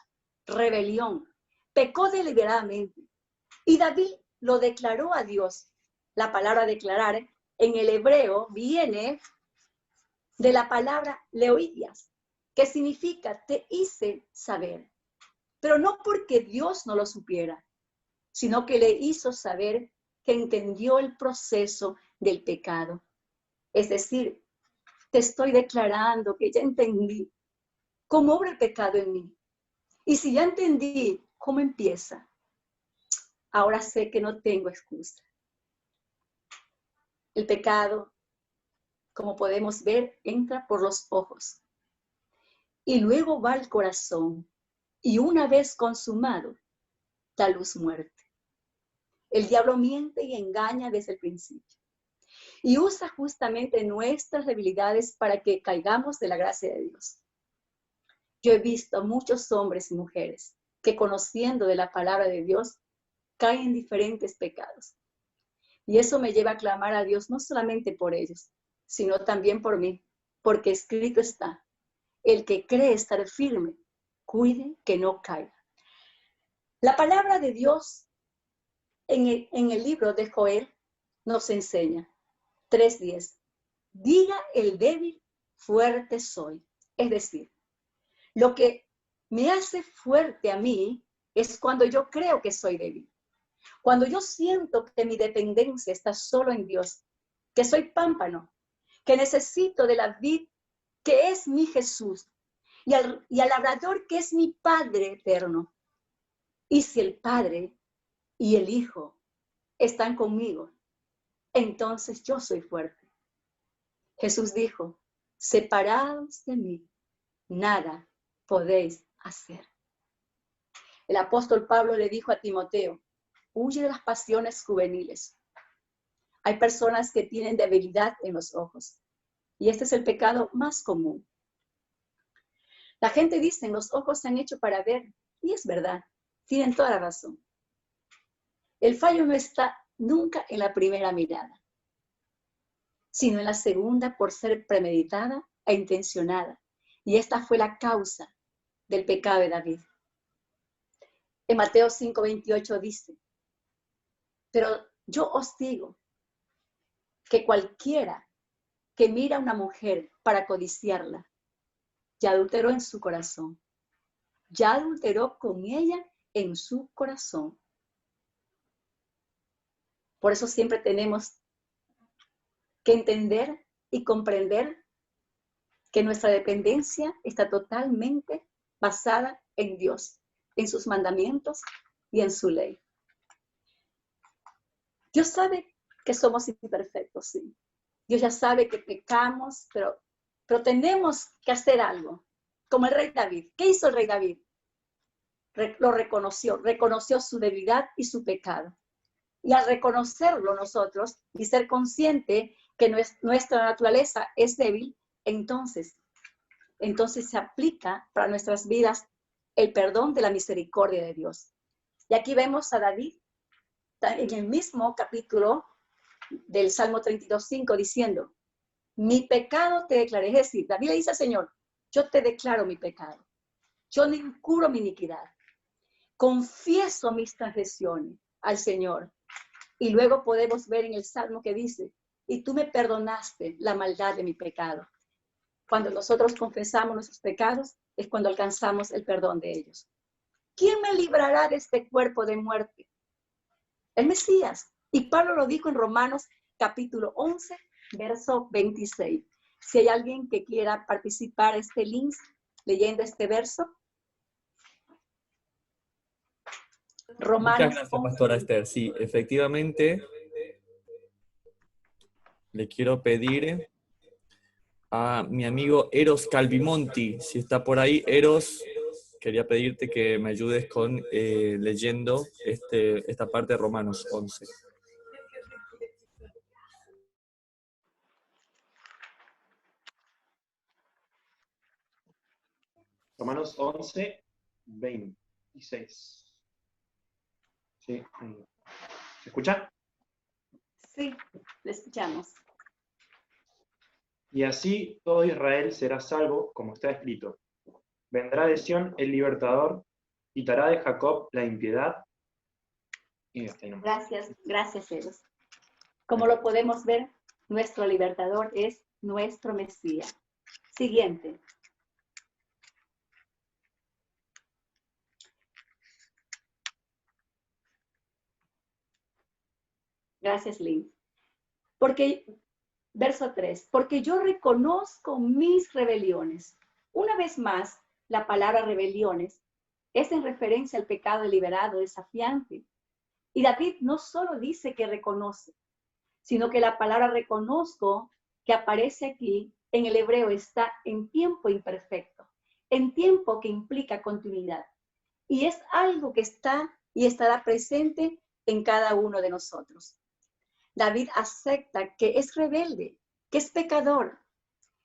rebelión, pecó deliberadamente. Y David lo declaró a Dios. La palabra declarar en el hebreo viene de la palabra leoidias, que significa te hice saber. Pero no porque Dios no lo supiera, sino que le hizo saber que entendió el proceso del pecado. Es decir, te estoy declarando que ya entendí cómo obra el pecado en mí. Y si ya entendí cómo empieza, ahora sé que no tengo excusa. El pecado, como podemos ver, entra por los ojos y luego va al corazón, y una vez consumado, da luz muerte. El diablo miente y engaña desde el principio y usa justamente nuestras debilidades para que caigamos de la gracia de Dios. Yo he visto a muchos hombres y mujeres que, conociendo de la palabra de Dios, caen en diferentes pecados. Y eso me lleva a clamar a Dios no solamente por ellos, sino también por mí, porque escrito está, el que cree estar firme, cuide que no caiga. La palabra de Dios en el libro de Joel nos enseña, 3:10, diga el débil, fuerte soy. Es decir, lo que me hace fuerte a mí es cuando yo creo que soy débil. Cuando yo siento que mi dependencia está solo en Dios, que soy pámpano, que necesito de la vid que es mi Jesús y al labrador que es mi Padre eterno. Y si el Padre y el Hijo están conmigo, entonces yo soy fuerte. Jesús dijo, separados de mí, nada podéis hacer. El apóstol Pablo le dijo a Timoteo, huye de las pasiones juveniles. Hay personas que tienen debilidad en los ojos y este es el pecado más común. La gente dice, los ojos se han hecho para ver, y es verdad, tienen toda la razón. El fallo no está nunca en la primera mirada, sino en la segunda por ser premeditada e intencionada. Y esta fue la causa del pecado de David. En Mateo 5:28 dice, pero yo os digo que cualquiera que mira a una mujer para codiciarla, ya adulteró en su corazón. Ya adulteró con ella en su corazón. Por eso siempre tenemos que entender y comprender que nuestra dependencia está totalmente basada en Dios, en sus mandamientos y en su ley. Dios sabe que somos imperfectos, sí. Dios ya sabe que pecamos, pero tenemos que hacer algo. Como el rey David. ¿Qué hizo el rey David? Lo reconoció su debilidad y su pecado. Y al reconocerlo nosotros y ser consciente que nuestra naturaleza es débil, entonces se aplica para nuestras vidas el perdón de la misericordia de Dios. Y aquí vemos a David en el mismo capítulo del Salmo 32:5 diciendo, mi pecado te declaré. Es decir, David le dice al Señor, yo te declaro mi pecado. Yo no encubro mi iniquidad. Confieso mis transgresiones al Señor. Y luego podemos ver en el Salmo que dice, y tú me perdonaste la maldad de mi pecado. Cuando nosotros confesamos nuestros pecados, es cuando alcanzamos el perdón de ellos. ¿Quién me librará de este cuerpo de muerte? El Mesías. Y Pablo lo dijo en Romanos capítulo 11, verso 26. Si hay alguien que quiera participar en este link leyendo este verso. Romanos.
Muchas gracias, Pastora Esther. Sí, efectivamente, le quiero pedir a mi amigo Eros Calvimonti, si está por ahí. Eros, quería pedirte que me ayudes con leyendo esta parte de Romanos 11.
Romanos 11, 26. ¿Sí? ¿Se escucha?
Sí, le escuchamos.
Y así todo Israel será salvo, como está escrito. Vendrá de Sión el libertador, quitará de Jacob la impiedad. Y hasta ahí nomás.
Gracias, Eros. Como lo podemos ver, nuestro libertador es nuestro Mesías. Siguiente. Gracias, Lynn. Verso 3, porque yo reconozco mis rebeliones. Una vez más, la palabra rebeliones es en referencia al pecado deliberado, desafiante. Y David no solo dice que reconoce, sino que la palabra reconozco que aparece aquí en el hebreo está en tiempo imperfecto, en tiempo que implica continuidad. Y es algo que está y estará presente en cada uno de nosotros. David acepta que es rebelde, que es pecador.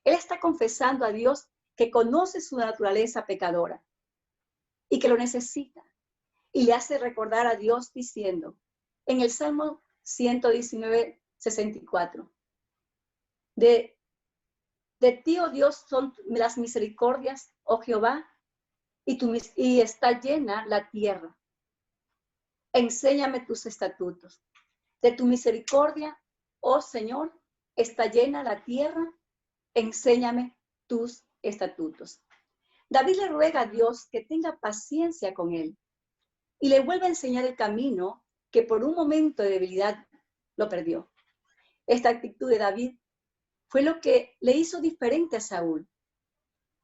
Él está confesando a Dios que conoce su naturaleza pecadora y que lo necesita. Y le hace recordar a Dios diciendo, en el Salmo 119, 64, de ti, oh Dios, son las misericordias, oh Jehová, y está llena la tierra. Enséñame tus estatutos. De tu misericordia, oh Señor, está llena la tierra, enséñame tus estatutos. David le ruega a Dios que tenga paciencia con él y le vuelva a enseñar el camino que por un momento de debilidad lo perdió. Esta actitud de David fue lo que le hizo diferente a Saúl.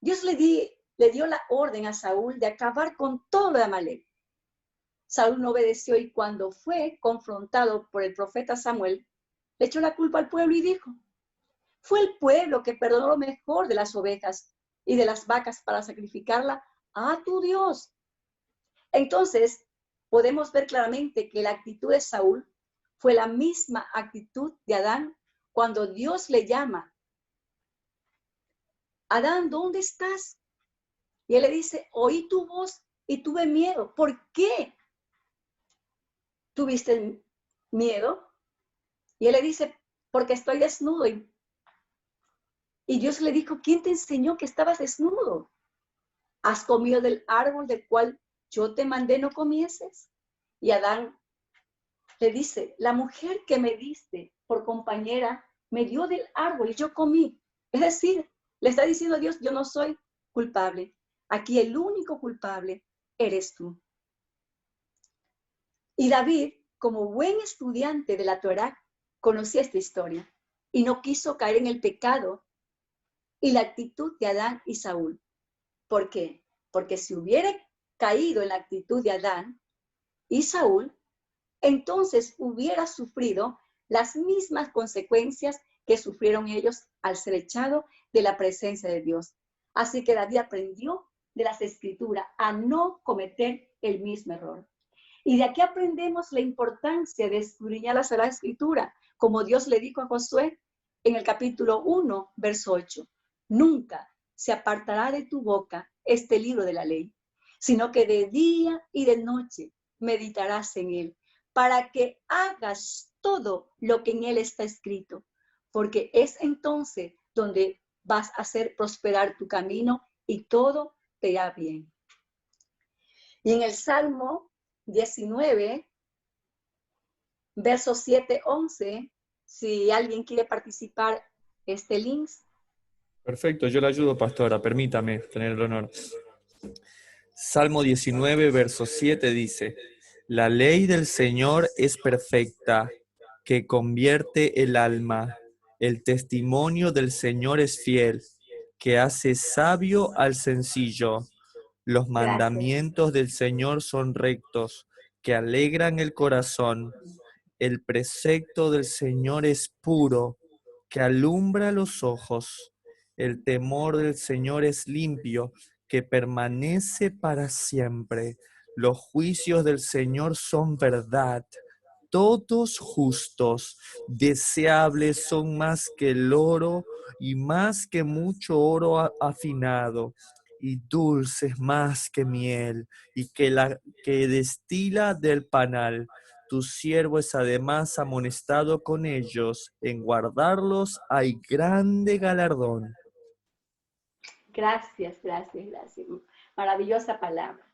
Dios le dio la orden a Saúl de acabar con todo lo de Amalek. Saúl no obedeció y cuando fue confrontado por el profeta Samuel, le echó la culpa al pueblo y dijo, fue el pueblo que perdonó lo mejor de las ovejas y de las vacas para sacrificarla a tu Dios. Entonces, podemos ver claramente que la actitud de Saúl fue la misma actitud de Adán cuando Dios le llama. Adán, ¿dónde estás? Y él le dice, oí tu voz y tuve miedo. ¿Por qué tuviste miedo? Y él le dice, porque estoy desnudo y Y Dios le dijo, ¿quién te enseñó que estabas desnudo? ¿Has comido del árbol del cual yo te mandé no comieses? Y Adán le dice, la mujer que me diste por compañera me dio del árbol y yo comí. Es decir, le está diciendo a Dios, yo no soy culpable. Aquí el único culpable eres tú. Y David, como buen estudiante de la Torá, conocía esta historia y no quiso caer en el pecado y la actitud de Adán y Saúl. ¿Por qué? Porque si hubiera caído en la actitud de Adán y Saúl, entonces hubiera sufrido las mismas consecuencias que sufrieron ellos al ser echado de la presencia de Dios. Así que David aprendió de las Escrituras a no cometer el mismo error. Y de aquí aprendemos la importancia de escudriñar la Sagrada Escritura, como Dios le dijo a Josué en el capítulo 1, verso 8. Nunca se apartará de tu boca este libro de la ley, sino que de día y de noche meditarás en él, para que hagas todo lo que en él está escrito, porque es entonces donde vas a hacer prosperar tu camino y todo te irá bien. Y en el Salmo 19, versos 7, 11, si alguien quiere participar, este link.
Perfecto, yo le ayudo, pastora, permítame tener el honor. Salmo 19, verso 7 dice, la ley del Señor es perfecta, que convierte el alma. El testimonio del Señor es fiel, que hace sabio al sencillo. Los mandamientos del Señor son rectos, que alegran el corazón. El precepto del Señor es puro, que alumbra los ojos. El temor del Señor es limpio, que permanece para siempre. Los juicios del Señor son verdad, todos justos. Deseables son más que el oro y más que mucho oro afinado, y dulces más que miel, y que la que destila del panal. Tu siervo es además amonestado con ellos, en guardarlos hay grande galardón.
Gracias. Maravillosa palabra.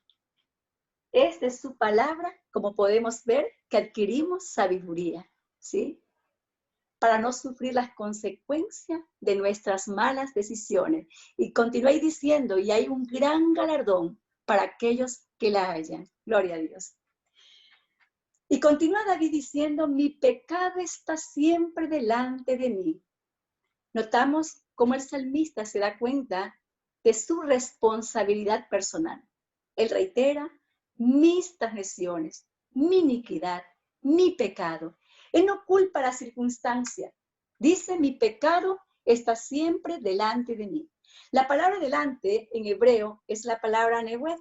Esta es su palabra, como podemos ver, que adquirimos sabiduría, ¿sí? Para no sufrir las consecuencias de nuestras malas decisiones. Y continúa diciendo, y hay un gran galardón para aquellos que la hallan. Gloria a Dios. Y continúa David diciendo, mi pecado está siempre delante de mí. Notamos cómo el salmista se da cuenta de su responsabilidad personal. Él reitera, mis transgresiones, mi iniquidad, mi pecado. Él no culpa la circunstancia. Dice, mi pecado está siempre delante de mí. La palabra delante en hebreo es la palabra neved,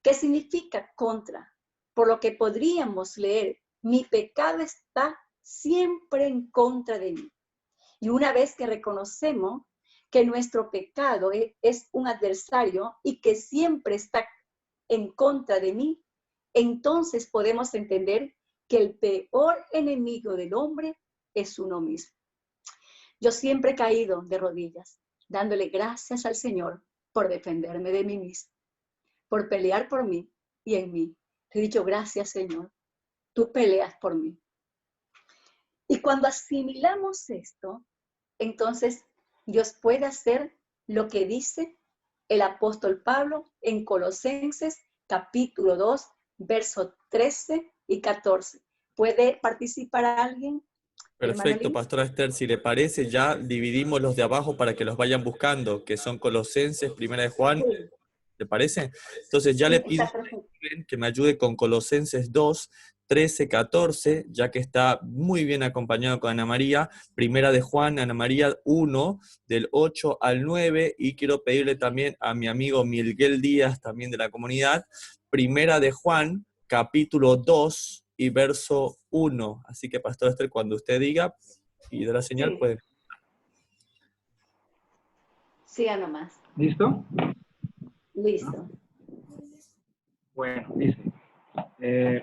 que significa contra. Por lo que podríamos leer, mi pecado está siempre en contra de mí. Y una vez que reconocemos que nuestro pecado es un adversario y que siempre está en contra de mí, entonces podemos entender que el peor enemigo del hombre es uno mismo. Yo siempre he caído de rodillas, dándole gracias al Señor por defenderme de mí mismo, por pelear por mí y en mí. Te he dicho, gracias, Señor, tú peleas por mí. Y cuando asimilamos esto, entonces Dios puede hacer lo que dice el apóstol Pablo en Colosenses capítulo 2, versos 13 y 14. ¿Puede participar alguien?
Perfecto, pastora Esther, si le parece, ya dividimos los de abajo para que los vayan buscando, que son Colosenses, Primera de Juan. Sí. ¿Le parece? Entonces ya le pido que me ayude con Colosenses 2, 13, 14, ya que está muy bien acompañado con Ana María. Primera de Juan, Ana María 1, del 8 al 9, y quiero pedirle también a mi amigo Miguel Díaz, también de la comunidad, Primera de Juan, capítulo 2 y verso 1. Así que, Pastor Esther, cuando usted diga y dé la señal, sí, puede.
Siga nomás.
¿Listo?
Listo.
Bueno, dice,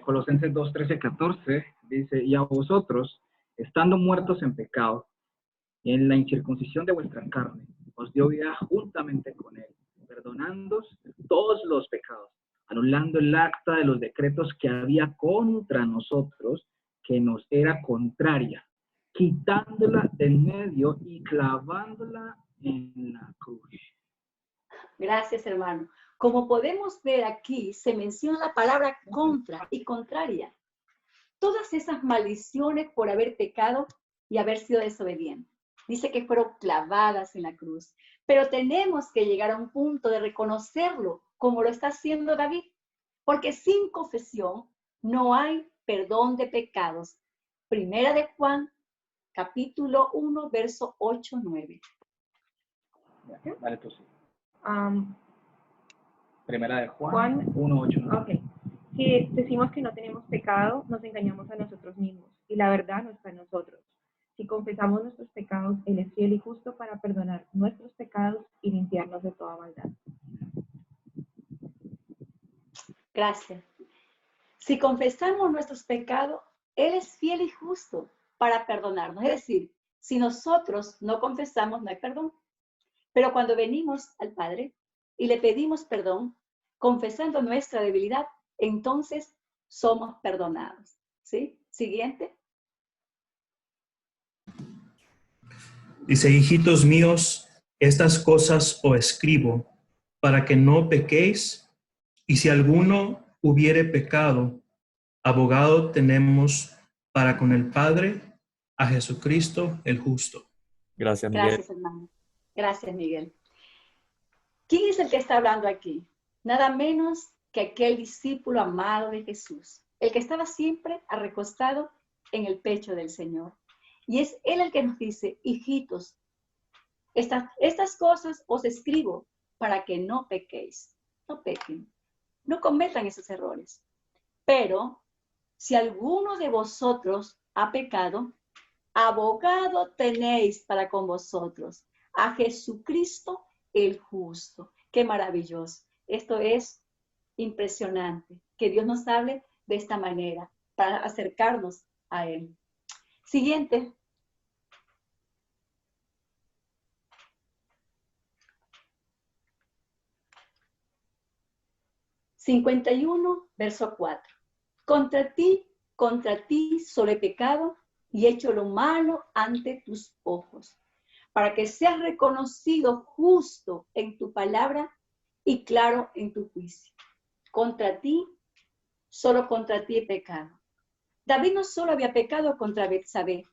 Colosenses 2, 13, 14, dice, y a vosotros, estando muertos en pecado, y en la incircuncisión de vuestra carne os dio vida juntamente con él, perdonándoos todos los pecados, anulando el acta de los decretos que había contra nosotros, que nos era contraria, quitándola del medio y clavándola en la cruz.
Gracias, hermano. Como podemos ver aquí, se menciona la palabra contra y contraria. Todas esas maldiciones por haber pecado y haber sido desobediente. Dice que fueron clavadas en la cruz. Pero tenemos que llegar a un punto de reconocerlo, como lo está haciendo David. Porque sin confesión no hay perdón de pecados. Primera de Juan, capítulo 1, verso 8-9.
Vale, tú sí. Primera de Juan 1:8.
Ok. Si decimos que no tenemos pecado, nos engañamos a nosotros mismos y la verdad no está en nosotros. Si confesamos nuestros pecados, Él es fiel y justo para perdonar nuestros pecados y limpiarnos de toda maldad.
Gracias. Si confesamos nuestros pecados, Él es fiel y justo para perdonarnos. Es decir, si nosotros no confesamos, no hay perdón. Pero cuando venimos al Padre y le pedimos perdón, confesando nuestra debilidad, entonces somos perdonados. ¿Sí? Siguiente.
Dice, hijitos míos, estas cosas os escribo para que no pequéis, y si alguno hubiere pecado, abogado tenemos para con el Padre, a Jesucristo el justo.
Gracias, Miguel.
Gracias, hermano. Gracias, Miguel. ¿Quién es el que está hablando aquí? Nada menos que aquel discípulo amado de Jesús, el que estaba siempre recostado en el pecho del Señor. Y es Él el que nos dice, hijitos, estas cosas os escribo para que no pequéis. No pequen, no cometan esos errores. Pero si alguno de vosotros ha pecado, abogado tenéis para con vosotros, a Jesucristo el justo. Qué maravilloso. Esto es impresionante, que Dios nos hable de esta manera para acercarnos a Él. Siguiente. (51) verso 4. Contra ti solo he pecado y hecho lo malo ante tus ojos, para que seas reconocido justo en tu palabra y claro en tu juicio. Solo contra ti he pecado. David no solo había pecado contra Betsabé,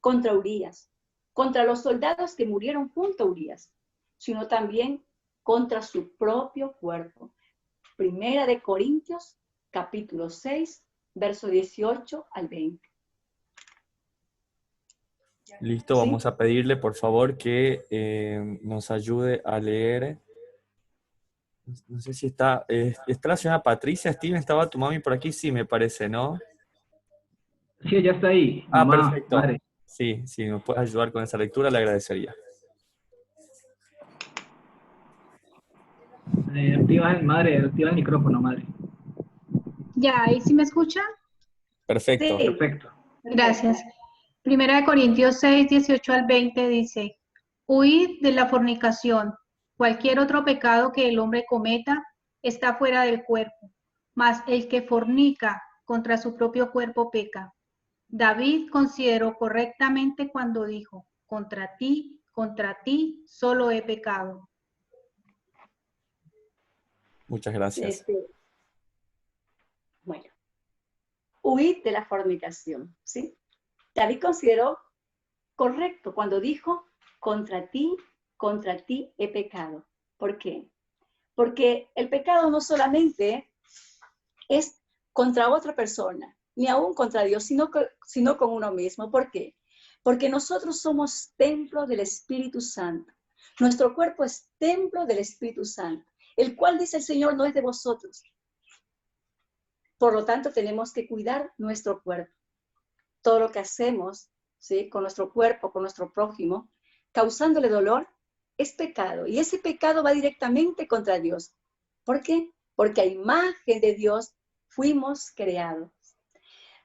contra Urías, contra los soldados que murieron junto a Urías, sino también contra su propio cuerpo. Primera de Corintios, capítulo 6, verso 18 al 20.
Listo,
¿Sí?
vamos a pedirle, por favor, que nos ayude a leer. No sé si está la señora Patricia. Steven, ¿estaba tu mami por aquí? Sí, me parece, ¿no?
Sí, ya está ahí.
Ah,
Mamá,
perfecto.
madre.
Sí, si nos puedes ayudar con esa lectura, le agradecería.
Activa el micrófono, madre.
Ya, ¿ahí sí me escucha?
Perfecto.
Sí.
Perfecto.
Gracias. Primera de Corintios 6, 18 al 20 dice, huid de la fornicación. Cualquier otro pecado que el hombre cometa está fuera del cuerpo, mas el que fornica contra su propio cuerpo peca. David consideró correctamente cuando dijo, contra ti solo he pecado.
Muchas gracias.
Bueno, huid de la fornicación, ¿sí? David consideró correcto cuando dijo, contra ti he pecado. ¿Por qué? Porque el pecado no solamente es contra otra persona, ni aún contra Dios, sino con uno mismo. ¿Por qué? Porque nosotros somos templo del Espíritu Santo. Nuestro cuerpo es templo del Espíritu Santo, el cual, dice el Señor, no es de vosotros. Por lo tanto, tenemos que cuidar nuestro cuerpo. Todo lo que hacemos, ¿sí?, con nuestro cuerpo, con nuestro prójimo, causándole dolor, es pecado. Y ese pecado va directamente contra Dios. ¿Por qué? Porque a imagen de Dios fuimos creados.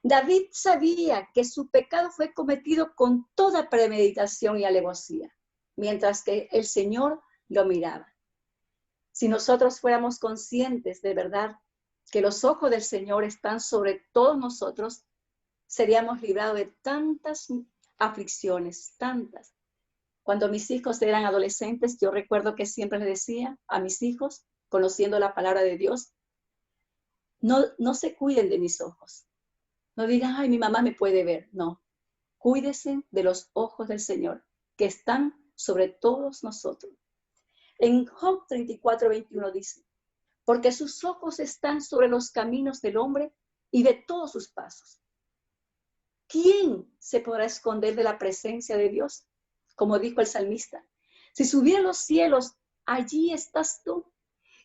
David sabía que su pecado fue cometido con toda premeditación y alevosía, mientras que el Señor lo miraba. Si nosotros fuéramos conscientes de verdad que los ojos del Señor están sobre todos nosotros, seríamos librados de tantas aflicciones, tantas. Cuando mis hijos eran adolescentes, yo recuerdo que siempre les decía a mis hijos, conociendo la palabra de Dios, no se cuiden de mis ojos. No digan, ay, mi mamá me puede ver. No, cuídense de los ojos del Señor, que están sobre todos nosotros. En Job 34:21 dice, porque sus ojos están sobre los caminos del hombre y de todos sus pasos. ¿Quién se podrá esconder de la presencia de Dios? Como dijo el salmista, si subiera a los cielos, allí estás tú.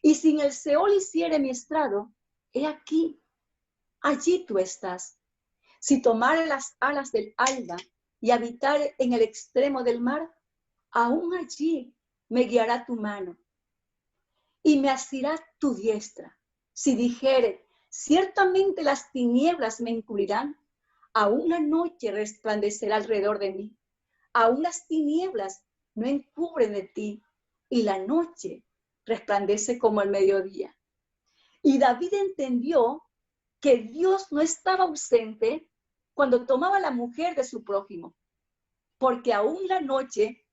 Y si en el Seol hiciere mi estrado, he aquí, allí tú estás. Si tomare las alas del alba y habitare en el extremo del mar, aún allí me guiará tu mano y me asirá tu diestra. Si dijere, ciertamente las tinieblas me encubrirán, aún la noche resplandecerá alrededor de mí. Aún las tinieblas no encubren de ti, y la noche resplandece como el mediodía. Y David entendió que Dios no estaba ausente cuando tomaba la mujer de su prójimo, porque aún la noche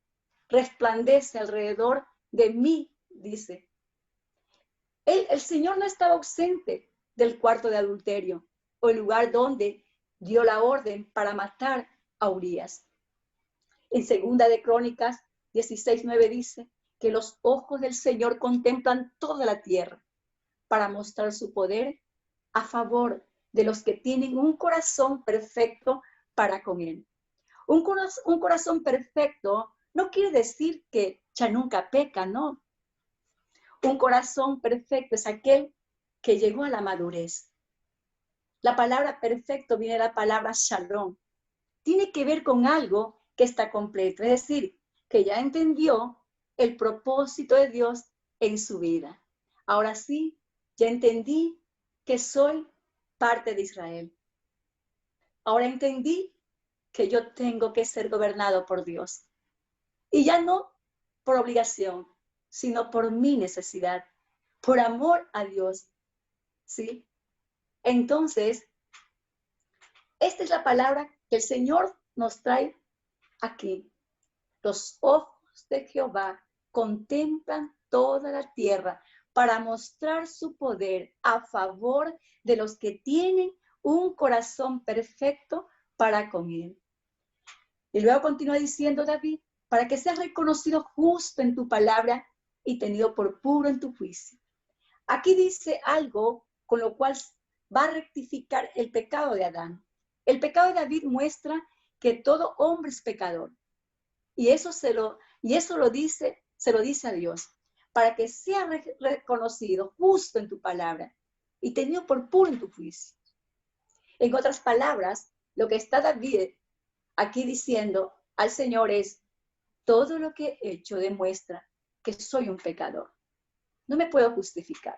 resplandece alrededor de mí, dice. El Señor no estaba ausente del cuarto de adulterio, o el lugar donde dio la orden para matar a Urías. En Segunda de Crónicas 16:9 dice que los ojos del Señor contemplan toda la tierra para mostrar su poder a favor de los que tienen un corazón perfecto para con Él. Un corazón perfecto no quiere decir que ya nunca peca, no. Un corazón perfecto es aquel que llegó a la madurez. La palabra perfecto viene de la palabra shalom. Tiene que ver con algo que está completo, es decir, que ya entendió el propósito de Dios en su vida. Ahora sí, ya entendí que soy parte de Israel. Ahora entendí que yo tengo que ser gobernado por Dios. Y ya no por obligación, sino por mi necesidad, por amor a Dios. ¿Sí? Entonces, esta es la palabra que el Señor nos trae aquí. Los ojos de Jehová contemplan toda la tierra para mostrar su poder a favor de los que tienen un corazón perfecto para con Él. Y luego continúa diciendo David, para que seas reconocido justo en tu palabra y tenido por puro en tu juicio. Aquí dice algo con lo cual va a rectificar el pecado de Adán. El pecado de David muestra que todo hombre es pecador. Y eso se lo dice a Dios, para que sea reconocido justo en tu palabra y tenido por puro en tu juicio. En otras palabras, lo que está David aquí diciendo al Señor es, todo lo que he hecho demuestra que soy un pecador. No me puedo justificar.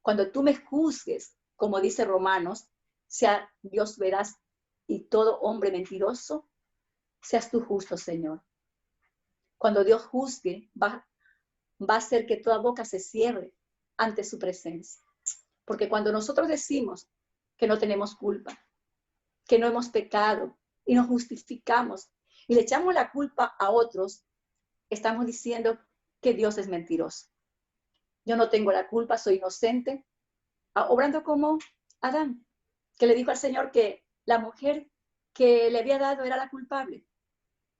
Cuando tú me juzgues, como dice Romanos, sea Dios veraz y todo hombre mentiroso, seas tú justo, Señor. Cuando Dios juzgue, va a hacer que toda boca se cierre ante su presencia. Porque cuando nosotros decimos que no tenemos culpa, que no hemos pecado y nos justificamos y le echamos la culpa a otros, estamos diciendo que Dios es mentiroso. Yo no tengo la culpa, soy inocente, obrando como Adán, que le dijo al Señor que la mujer que le había dado era la culpable,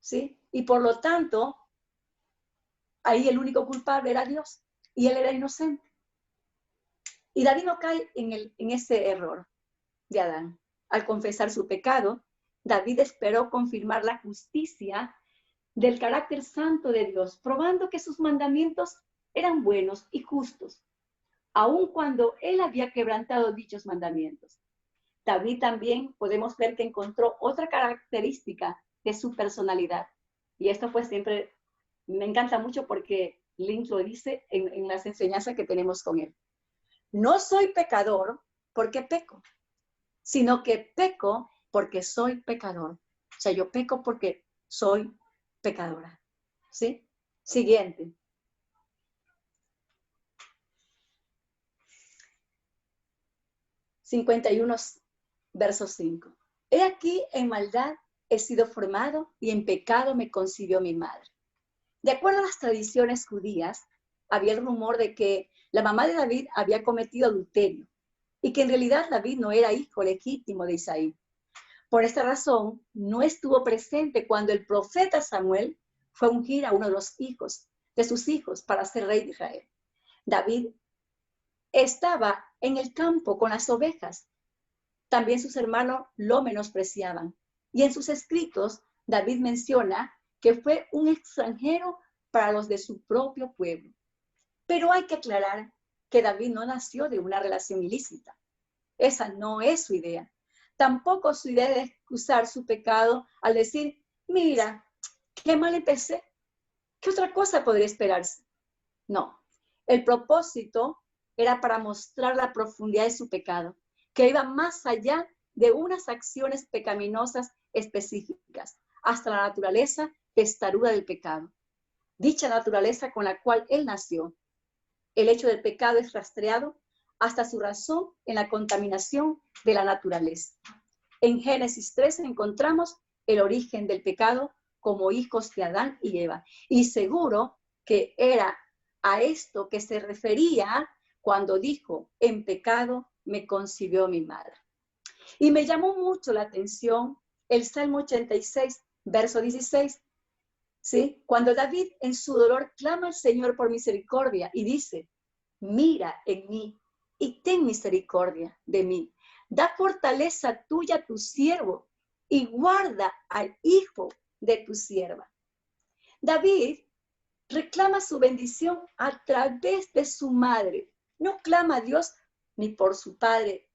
¿sí? Y por lo tanto, ahí el único culpable era Dios y él era inocente. Y David no cae en ese error de Adán. Al confesar su pecado, David esperó confirmar la justicia del carácter santo de Dios, probando que sus mandamientos eran buenos y justos, aun cuando él había quebrantado dichos mandamientos. David también podemos ver que encontró otra característica de su personalidad. Y esto pues siempre me encanta mucho porque Link lo dice en las enseñanzas que tenemos con él. No soy pecador porque peco. sino que peco porque soy pecador. O sea, yo peco porque soy pecadora. ¿Sí? Siguiente. (51, verso 5). He aquí, en maldad he sido formado y en pecado me concibió mi madre. De acuerdo a las tradiciones judías, había el rumor de que la mamá de David había cometido adulterio y que en realidad David no era hijo legítimo de Isaí. Por esta razón, no estuvo presente cuando el profeta Samuel fue a ungir a uno de sus hijos para ser rey de Israel. David estaba en el campo con las ovejas. También sus hermanos lo menospreciaban. Y en sus escritos, David menciona que fue un extranjero para los de su propio pueblo. Pero hay que aclarar que David no nació de una relación ilícita. Esa no es su idea. Tampoco su idea de excusar su pecado al decir, mira, qué mal empecé. ¿Qué otra cosa podría esperarse? No. El propósito era para mostrar la profundidad de su pecado, que iba más allá de unas acciones pecaminosas específicas, hasta la naturaleza testaruda del pecado. Dicha naturaleza con la cual él nació. El hecho del pecado es rastreado hasta su razón en la contaminación de la naturaleza. En Génesis 3 encontramos el origen del pecado como hijos de Adán y Eva. Y seguro que era a esto que se refería cuando dijo, en pecado me concibió mi madre. Y me llamó mucho la atención el Salmo 86, verso 16, ¿sí? Cuando David en su dolor clama al Señor por misericordia y dice, mira en mí y ten misericordia de mí. Da fortaleza tuya a tu siervo y guarda al hijo de tu sierva. David reclama su bendición a través de su madre. No clama a Dios ni por su padre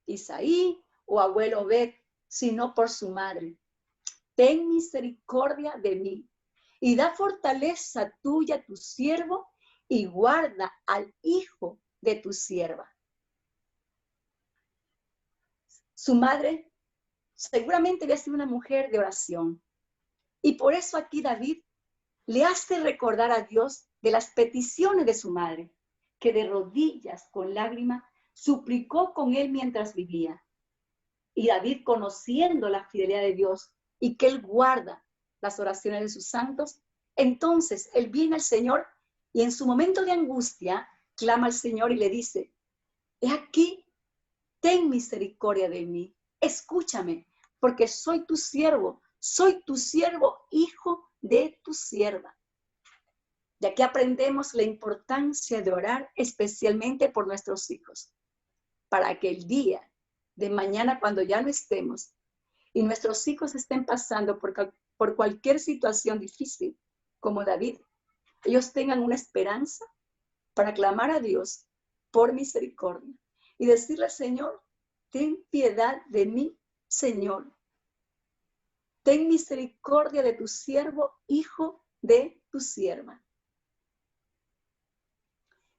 Isaí o abuelo Obed, sino por su madre. Ten misericordia de mí y da fortaleza tuya a tu siervo y guarda al hijo de tu sierva. Su madre seguramente había sido una mujer de oración. Y por eso aquí David le hace recordar a Dios de las peticiones de su madre, que de rodillas con lágrimas suplicó con él mientras vivía. Y David, conociendo la fidelidad de Dios y que él guarda las oraciones de sus santos, entonces él viene al Señor y en su momento de angustia clama al Señor y le dice, he aquí, ten misericordia de mí, escúchame, porque soy tu siervo, hijo de tu sierva. De aquí aprendemos la importancia de orar especialmente por nuestros hijos, para que el día de mañana, cuando ya no estemos y nuestros hijos estén pasando por cualquier situación difícil, como David, ellos tengan una esperanza para clamar a Dios por misericordia y decirle, Señor, ten piedad de mí, Señor. Ten misericordia de tu siervo, hijo de tu sierva.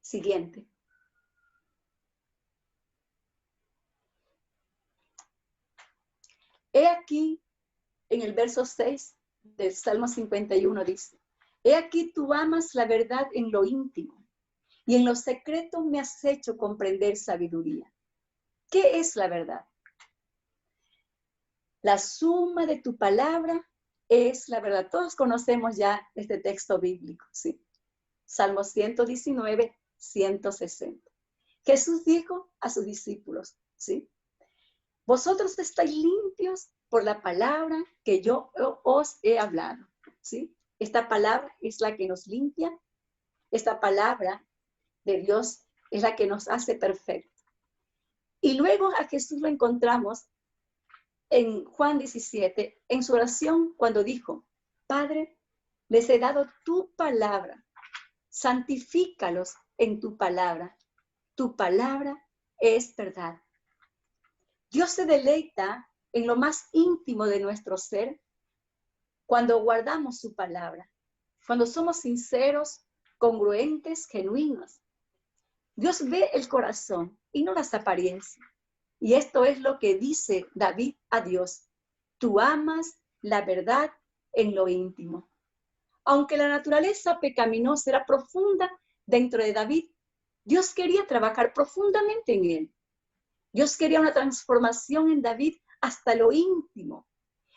Siguiente. He aquí, en el verso 6 del Salmo 51 dice, he aquí tú amas la verdad en lo íntimo y en lo secreto me has hecho comprender sabiduría. ¿Qué es la verdad? La suma de tu palabra es la verdad. Todos conocemos ya este texto bíblico, ¿sí? Salmo 119, 160. Jesús dijo a sus discípulos, ¿sí? Vosotros estáis limpios por la palabra que yo os he hablado, ¿sí? Esta palabra es la que nos limpia. Esta palabra de Dios es la que nos hace perfectos. Y luego a Jesús lo encontramos en Juan 17, en su oración, cuando dijo, Padre, les he dado tu palabra, santifícalos en tu palabra es verdad. Dios se deleita en lo más íntimo de nuestro ser cuando guardamos su palabra, cuando somos sinceros, congruentes, genuinos. Dios ve el corazón y no las apariencias. Y esto es lo que dice David a Dios. Tú amas la verdad en lo íntimo. Aunque la naturaleza pecaminosa era profunda dentro de David, Dios quería trabajar profundamente en él. Dios quería una transformación en David hasta lo íntimo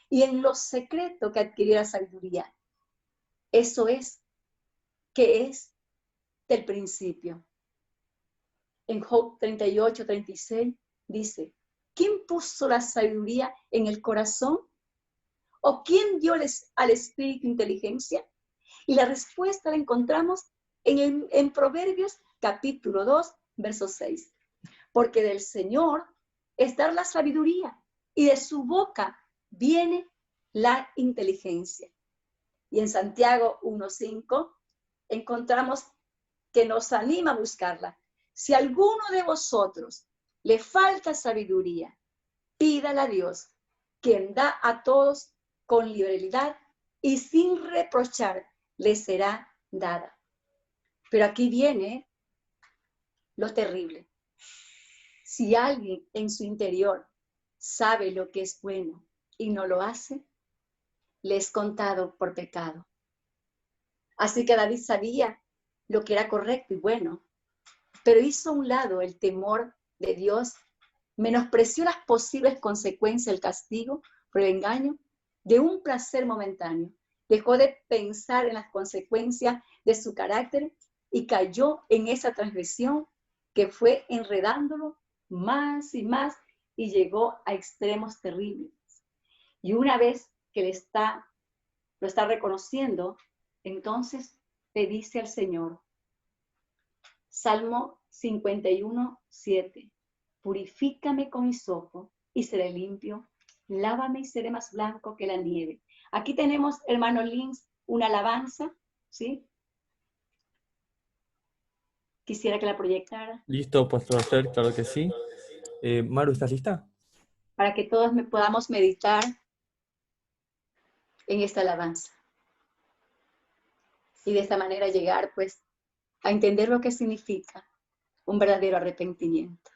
y en lo secreto que adquiriera sabiduría. Eso es que es del principio. En Job 38:36 dice, ¿quién puso la sabiduría en el corazón? ¿O quién dio al espíritu inteligencia? Y la respuesta la encontramos en Proverbios capítulo 2, verso 6. Porque del Señor es dar la sabiduría y de su boca viene la inteligencia. Y en Santiago 1:5 encontramos que nos anima a buscarla. Si a alguno de vosotros le falta sabiduría, pídala a Dios, quien da a todos con liberalidad y sin reprochar le será dada. Pero aquí viene lo terrible. Si alguien en su interior sabe lo que es bueno y no lo hace, le es contado por pecado. Así que David sabía lo que era correcto y bueno, pero hizo a un lado el temor de Dios, menospreció las posibles consecuencias del castigo por el engaño de un placer momentáneo. Dejó de pensar en las consecuencias de su carácter y cayó en esa transgresión que fue enredándolo más y más y llegó a extremos terribles. Y una vez que lo está reconociendo, entonces le dice al Señor, Salmo 51:7, purifícame con hisopo y seré limpio, lávame y seré más blanco que la nieve. Aquí tenemos, hermano Lins, una alabanza, ¿sí? Quisiera que la proyectara.
Listo, Pastor Esther, claro que sí. Maru, ¿estás lista?
Para que todos podamos meditar en esta alabanza. Y de esta manera llegar, pues, a entender lo que significa un verdadero arrepentimiento.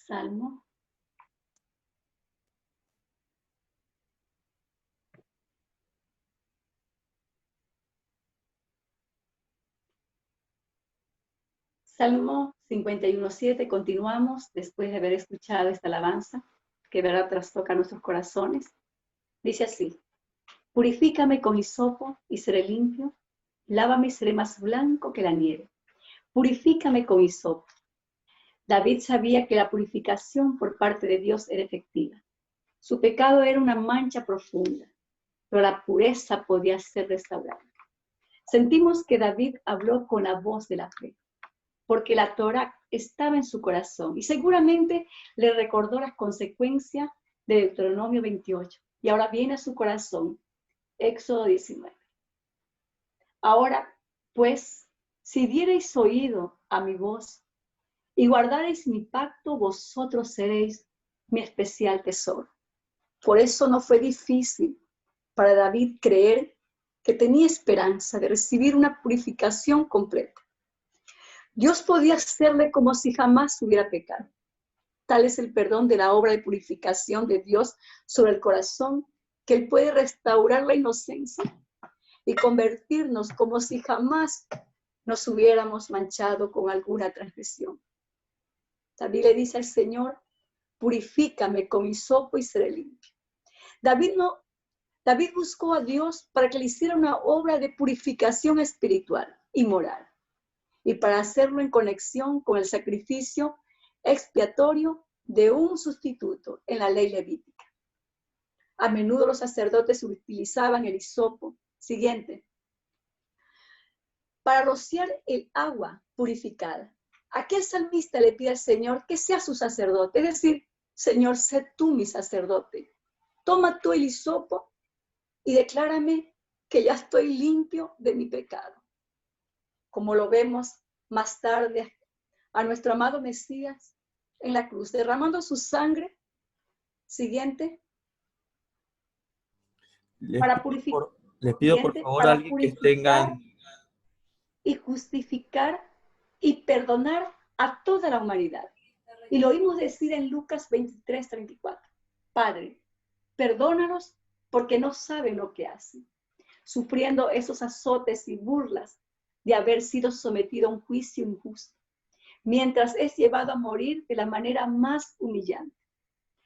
Salmo. Salmo 51:7, continuamos después de haber escuchado esta alabanza, que verdad trastoca nuestros corazones. Dice así, purifícame con hisopo y seré limpio, lávame y seré más blanco que la nieve. Purifícame con hisopo. David sabía que la purificación por parte de Dios era efectiva. Su pecado era una mancha profunda, pero la pureza podía ser restaurada. Sentimos que David habló con la voz de la fe, porque la Torá estaba en su corazón y seguramente le recordó las consecuencias de Deuteronomio 28. Y ahora viene a su corazón Éxodo 19. Ahora, pues, si diereis oído a mi voz y guardareis mi pacto, vosotros seréis mi especial tesoro. Por eso no fue difícil para David creer que tenía esperanza de recibir una purificación completa. Dios podía hacerle como si jamás hubiera pecado. Tal es el perdón de la obra de purificación de Dios sobre el corazón, que Él puede restaurar la inocencia y convertirnos como si jamás nos hubiéramos manchado con alguna transgresión. David le dice al Señor, purifícame con hisopo y seré limpio. David buscó a Dios para que le hiciera una obra de purificación espiritual y moral, y para hacerlo en conexión con el sacrificio expiatorio de un sustituto en la ley levítica. A menudo los sacerdotes utilizaban el hisopo. Siguiente. Para rociar el agua purificada. Aquí el salmista le pide al Señor que sea su sacerdote, es decir, Señor, sé tú mi sacerdote. Toma tú el hisopo y declárame que ya estoy limpio de mi pecado. Como lo vemos más tarde a nuestro amado Mesías en la cruz, derramando su sangre. Siguiente. Para purificar.
Les pido por favor a alguien que tengan...
Y justificar y perdonar a toda la humanidad. Y lo oímos decir en Lucas 23:34. Padre, perdónanos porque no saben lo que hacen, sufriendo esos azotes y burlas de haber sido sometido a un juicio injusto, mientras es llevado a morir de la manera más humillante.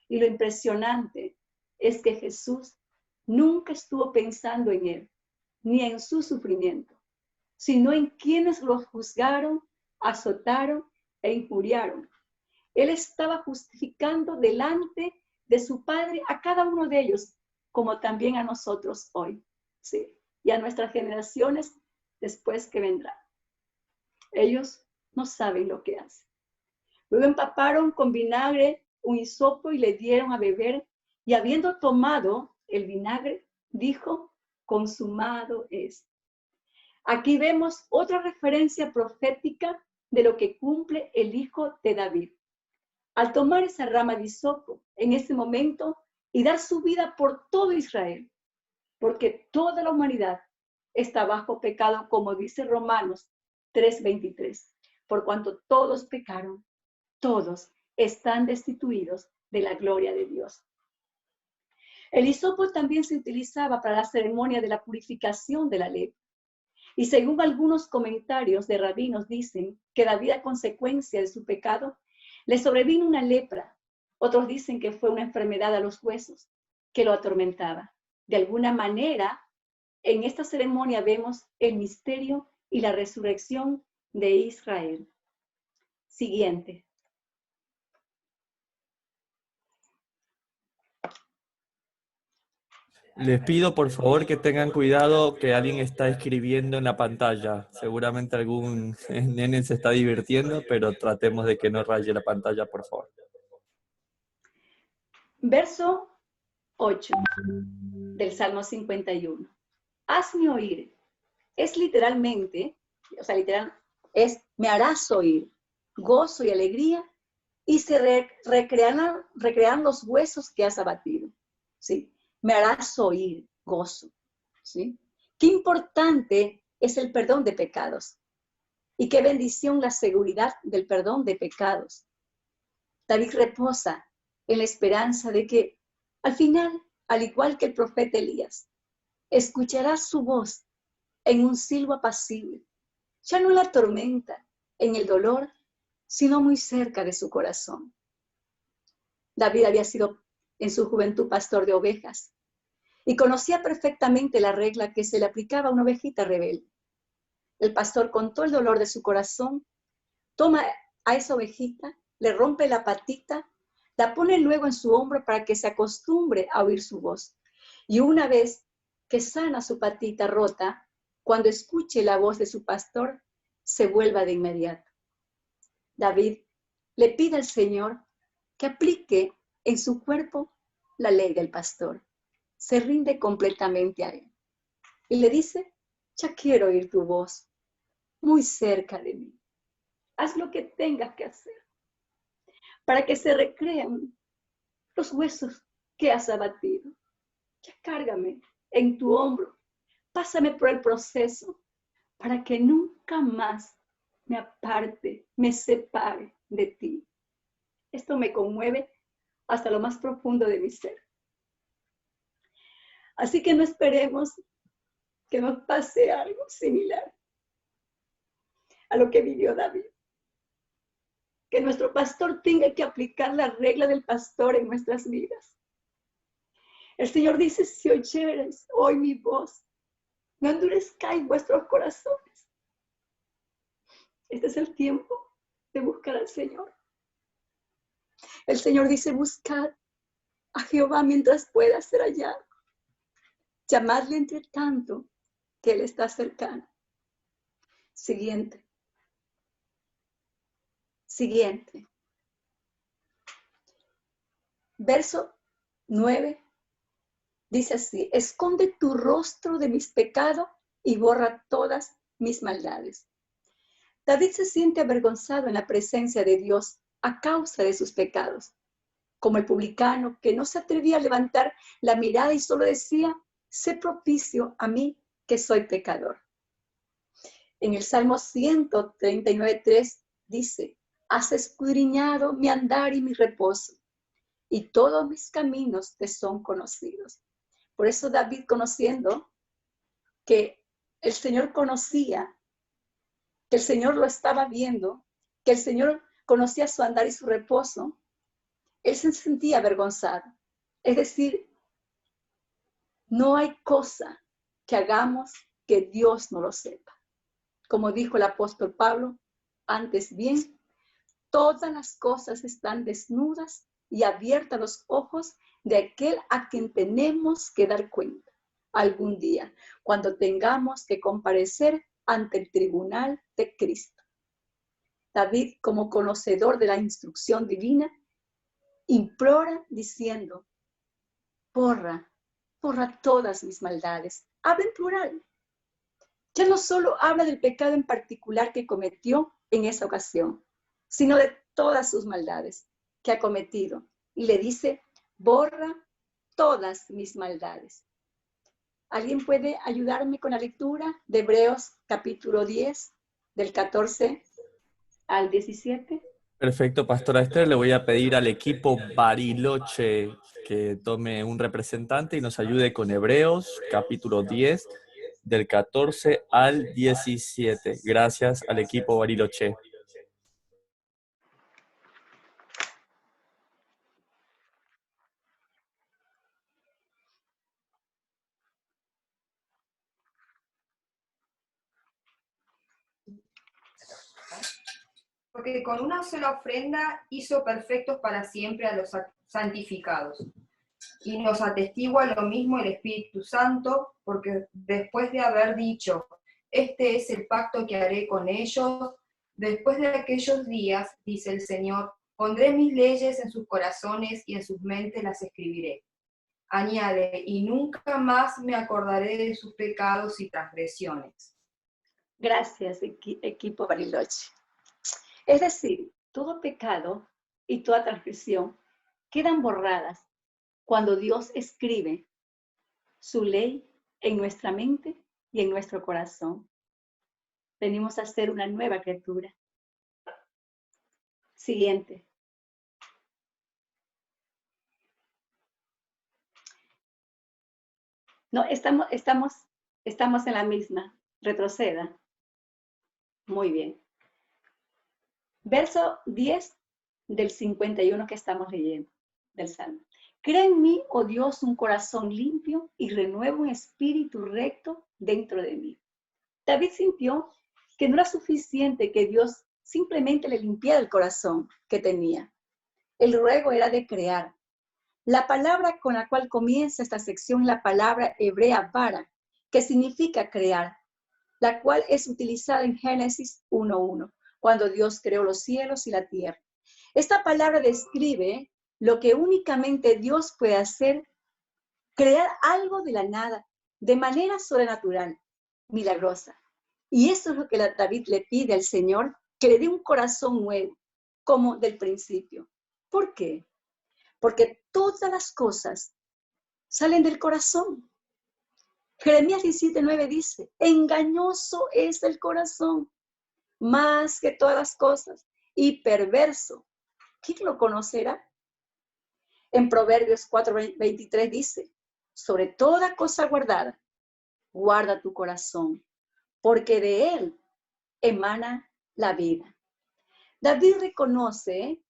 Y lo impresionante es que Jesús nunca estuvo pensando en él, ni en su sufrimiento, sino en quienes los juzgaron, azotaron e injuriaron. Él estaba justificando delante de su Padre a cada uno de ellos, como también a nosotros hoy, ¿sí? Y a nuestras generaciones después que vendrán. Ellos no saben lo que hacen. Luego empaparon con vinagre un hisopo y le dieron a beber, y habiendo tomado el vinagre, dijo, consumado es. Aquí vemos otra referencia profética de lo que cumple el hijo de David. Al tomar esa rama de hisopo en ese momento y dar su vida por todo Israel, porque toda la humanidad está bajo pecado, como dice Romanos 3:23, por cuanto todos pecaron, todos están destituidos de la gloria de Dios. El hisopo también se utilizaba para la ceremonia de la purificación de la lepra. Y según algunos comentarios de rabinos dicen que David, a consecuencia de su pecado, le sobrevino una lepra. Otros dicen que fue una enfermedad a los huesos que lo atormentaba. De alguna manera, en esta ceremonia vemos el misterio y la resurrección de Israel. Siguiente.
Les pido por favor que tengan cuidado que alguien está escribiendo en la pantalla. Seguramente algún nene se está divirtiendo, pero tratemos de que no raye la pantalla, por favor.
Verso 8 del Salmo 51. Hazme oír. Es literalmente, es me harás oír, gozo y alegría, y se recrearán los huesos que has abatido. ¿Sí? Me harás oír, gozo. ¿Sí? Qué importante es el perdón de pecados. Y qué bendición la seguridad del perdón de pecados. David reposa en la esperanza de que al final, al igual que el profeta Elías, escuchará su voz en un silbo apacible, ya no en la tormenta, en el dolor, sino muy cerca de su corazón. David había sido en su juventud pastor de ovejas y conocía perfectamente la regla que se le aplicaba a una ovejita rebelde. El pastor, con todo el dolor de su corazón, toma a esa ovejita, le rompe la patita, la pone luego en su hombro para que se acostumbre a oír su voz. Y una vez que sana su patita rota, cuando escuche la voz de su pastor, se vuelva de inmediato. David le pide al Señor que aplique en su cuerpo la ley del pastor. Se rinde completamente a él. Y le dice, ya quiero oír tu voz, muy cerca de mí. Haz lo que tengas que hacer para que se recreen los huesos que has abatido. Ya cárgame en tu hombro. Pásame por el proceso para que nunca más me aparte, me separe de ti. Esto me conmueve hasta lo más profundo de mi ser. Así que no esperemos que nos pase algo similar a lo que vivió David. que nuestro pastor tenga que aplicar la regla del pastor en nuestras vidas. El Señor dice, si oyeres hoy mi voz, no endurezcáis vuestros corazones. Este es el tiempo de buscar al Señor. El Señor dice, buscad a Jehová mientras pueda ser hallado. Llamadle entre tanto que Él está cercano. Siguiente. Verso 9 dice así, esconde tu rostro de mis pecados y borra todas mis maldades. David se siente avergonzado en la presencia de Dios a causa de sus pecados, como el publicano que no se atrevía a levantar la mirada y solo decía, sé propicio a mí que soy pecador. En el Salmo 139:3 dice, has escudriñado mi andar y mi reposo, y todos mis caminos te son conocidos. Por eso David, conociendo que el Señor conocía, que el Señor lo estaba viendo, que el Señor conocía su andar y su reposo, él se sentía avergonzado. Es decir, no hay cosa que hagamos que Dios no lo sepa. Como dijo el apóstol Pablo, antes bien, todas las cosas están desnudas y abiertas los ojos de aquel a quien tenemos que dar cuenta algún día, cuando tengamos que comparecer ante el tribunal de Cristo. David, como conocedor de la instrucción divina, implora diciendo, borra todas mis maldades. Habla en plural. Ya no solo habla del pecado en particular que cometió en esa ocasión, sino de todas sus maldades que ha cometido. Y le dice, borra todas mis maldades. ¿Alguien puede ayudarme con la lectura de Hebreos capítulo 10, del 14 al 17?
Perfecto, Pastora Esther. Le voy a pedir al equipo Bariloche que tome un representante y nos ayude con Hebreos, capítulo 10, del 14 al 17. Gracias al equipo Bariloche.
Porque con una sola ofrenda hizo perfectos para siempre a los santificados. Y nos atestigua lo mismo el Espíritu Santo, porque después de haber dicho, este es el pacto que haré con ellos, después de aquellos días, dice el Señor, pondré mis leyes en sus corazones y en sus mentes las escribiré. Añade, y nunca más me acordaré de sus pecados y transgresiones.
Gracias, equipo Bariloche. Es decir, todo pecado y toda transgresión quedan borradas cuando Dios escribe su ley en nuestra mente y en nuestro corazón. Venimos a ser una nueva criatura. Siguiente. No, estamos en la misma. Retroceda. Muy bien. Verso 10 del 51 que estamos leyendo del Salmo. Crea en mí, oh Dios, un corazón limpio y renueva un espíritu recto dentro de mí. David sintió que no era suficiente que Dios simplemente le limpiara el corazón que tenía. El ruego era de crear. La palabra con la cual comienza esta sección es la palabra hebrea bara, que significa crear, la cual es utilizada en Génesis 1:1. Cuando Dios creó los cielos y la tierra. Esta palabra describe lo que únicamente Dios puede hacer, crear algo de la nada, de manera sobrenatural, milagrosa. Y eso es lo que David le pide al Señor, que le dé un corazón nuevo, como del principio. ¿Por qué? Porque todas las cosas salen del corazón. Jeremías 17:9 dice, engañoso es el corazón, más que todas las cosas, y perverso. ¿Quién lo conocerá? En Proverbios 4:23 dice, sobre toda cosa guardada, guarda tu corazón, porque de él emana la vida. David reconoce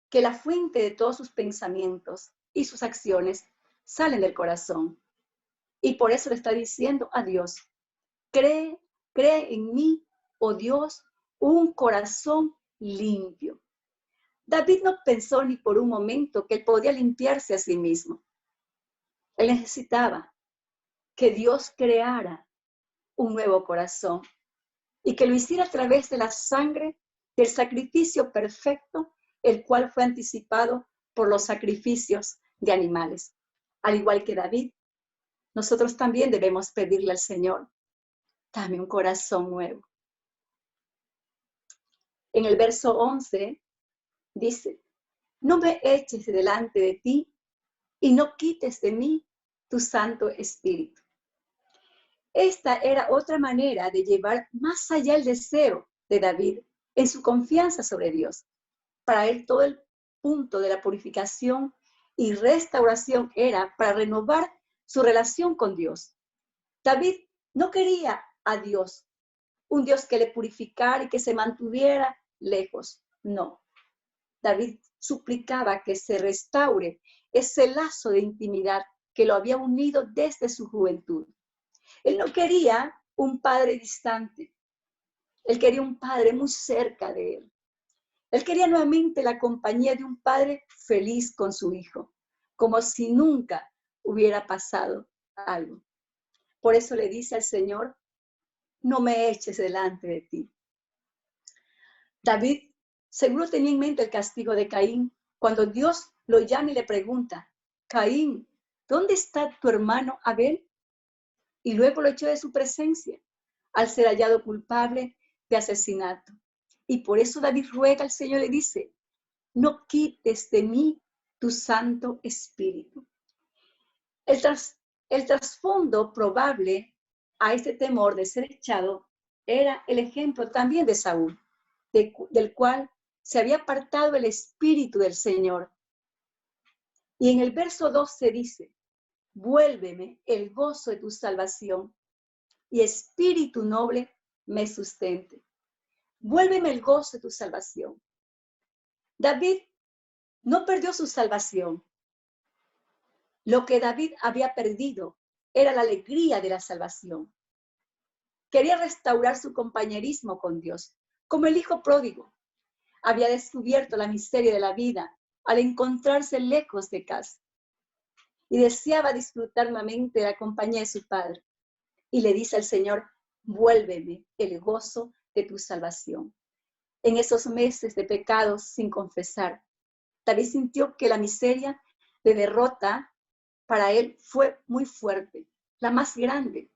que la fuente de todos sus pensamientos y sus acciones salen del corazón. Y por eso le está diciendo a Dios, cree en mí, oh Dios, un corazón limpio. David no pensó ni por un momento que él podía limpiarse a sí mismo. Él necesitaba que Dios creara un nuevo corazón y que lo hiciera a través de la sangre del sacrificio perfecto, el cual fue anticipado por los sacrificios de animales. Al igual que David, nosotros también debemos pedirle al Señor, dame un corazón nuevo. En el verso 11 dice, no me eches delante de ti y no quites de mí tu Santo Espíritu. Esta era otra manera de llevar más allá el deseo de David en su confianza sobre Dios. Para él todo el punto de la purificación y restauración era para renovar su relación con Dios. David no quería a Dios, un Dios que le purificara y que se mantuviera lejos. No. David suplicaba que se restaure ese lazo de intimidad que lo había unido desde su juventud. Él no quería un padre distante. Él quería un padre muy cerca de él. Él quería nuevamente la compañía de un padre feliz con su hijo, como si nunca hubiera pasado algo. Por eso le dice al Señor, no me eches delante de ti. David seguro tenía en mente el castigo de Caín, cuando Dios lo llama y le pregunta, Caín, ¿dónde está tu hermano Abel? Y luego lo echó de su presencia, al ser hallado culpable de asesinato. Y por eso David ruega al Señor y le dice, no quites de mí tu Santo Espíritu. El trasfondo probable a este temor de ser echado era el ejemplo también de Saúl, del cual se había apartado el Espíritu del Señor. Y en el verso 12 dice, vuélveme el gozo de tu salvación y espíritu noble me sustente. Vuélveme el gozo de tu salvación. David no perdió su salvación. Lo que David había perdido era la alegría de la salvación. Quería restaurar su compañerismo con Dios, como el hijo pródigo. Había descubierto la miseria de la vida al encontrarse lejos de casa y deseaba disfrutar nuevamente de la compañía de su padre. Y le dice al Señor, vuélveme el gozo de tu salvación. En esos meses de pecados sin confesar, David sintió que la miseria de derrota para él fue muy fuerte, la más grande.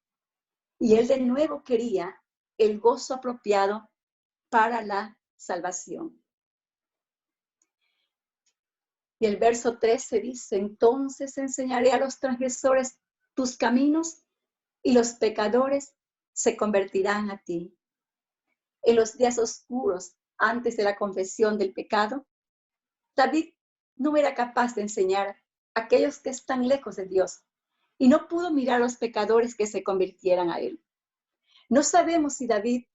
Y él de nuevo quería el gozo apropiado para la salvación. Y el verso 13 dice, entonces enseñaré a los transgresores tus caminos y los pecadores se convertirán a ti. En los días oscuros, antes de la confesión del pecado, David no era capaz de enseñar a aquellos que están lejos de Dios y no pudo mirar a los pecadores que se convirtieran a él. No sabemos si David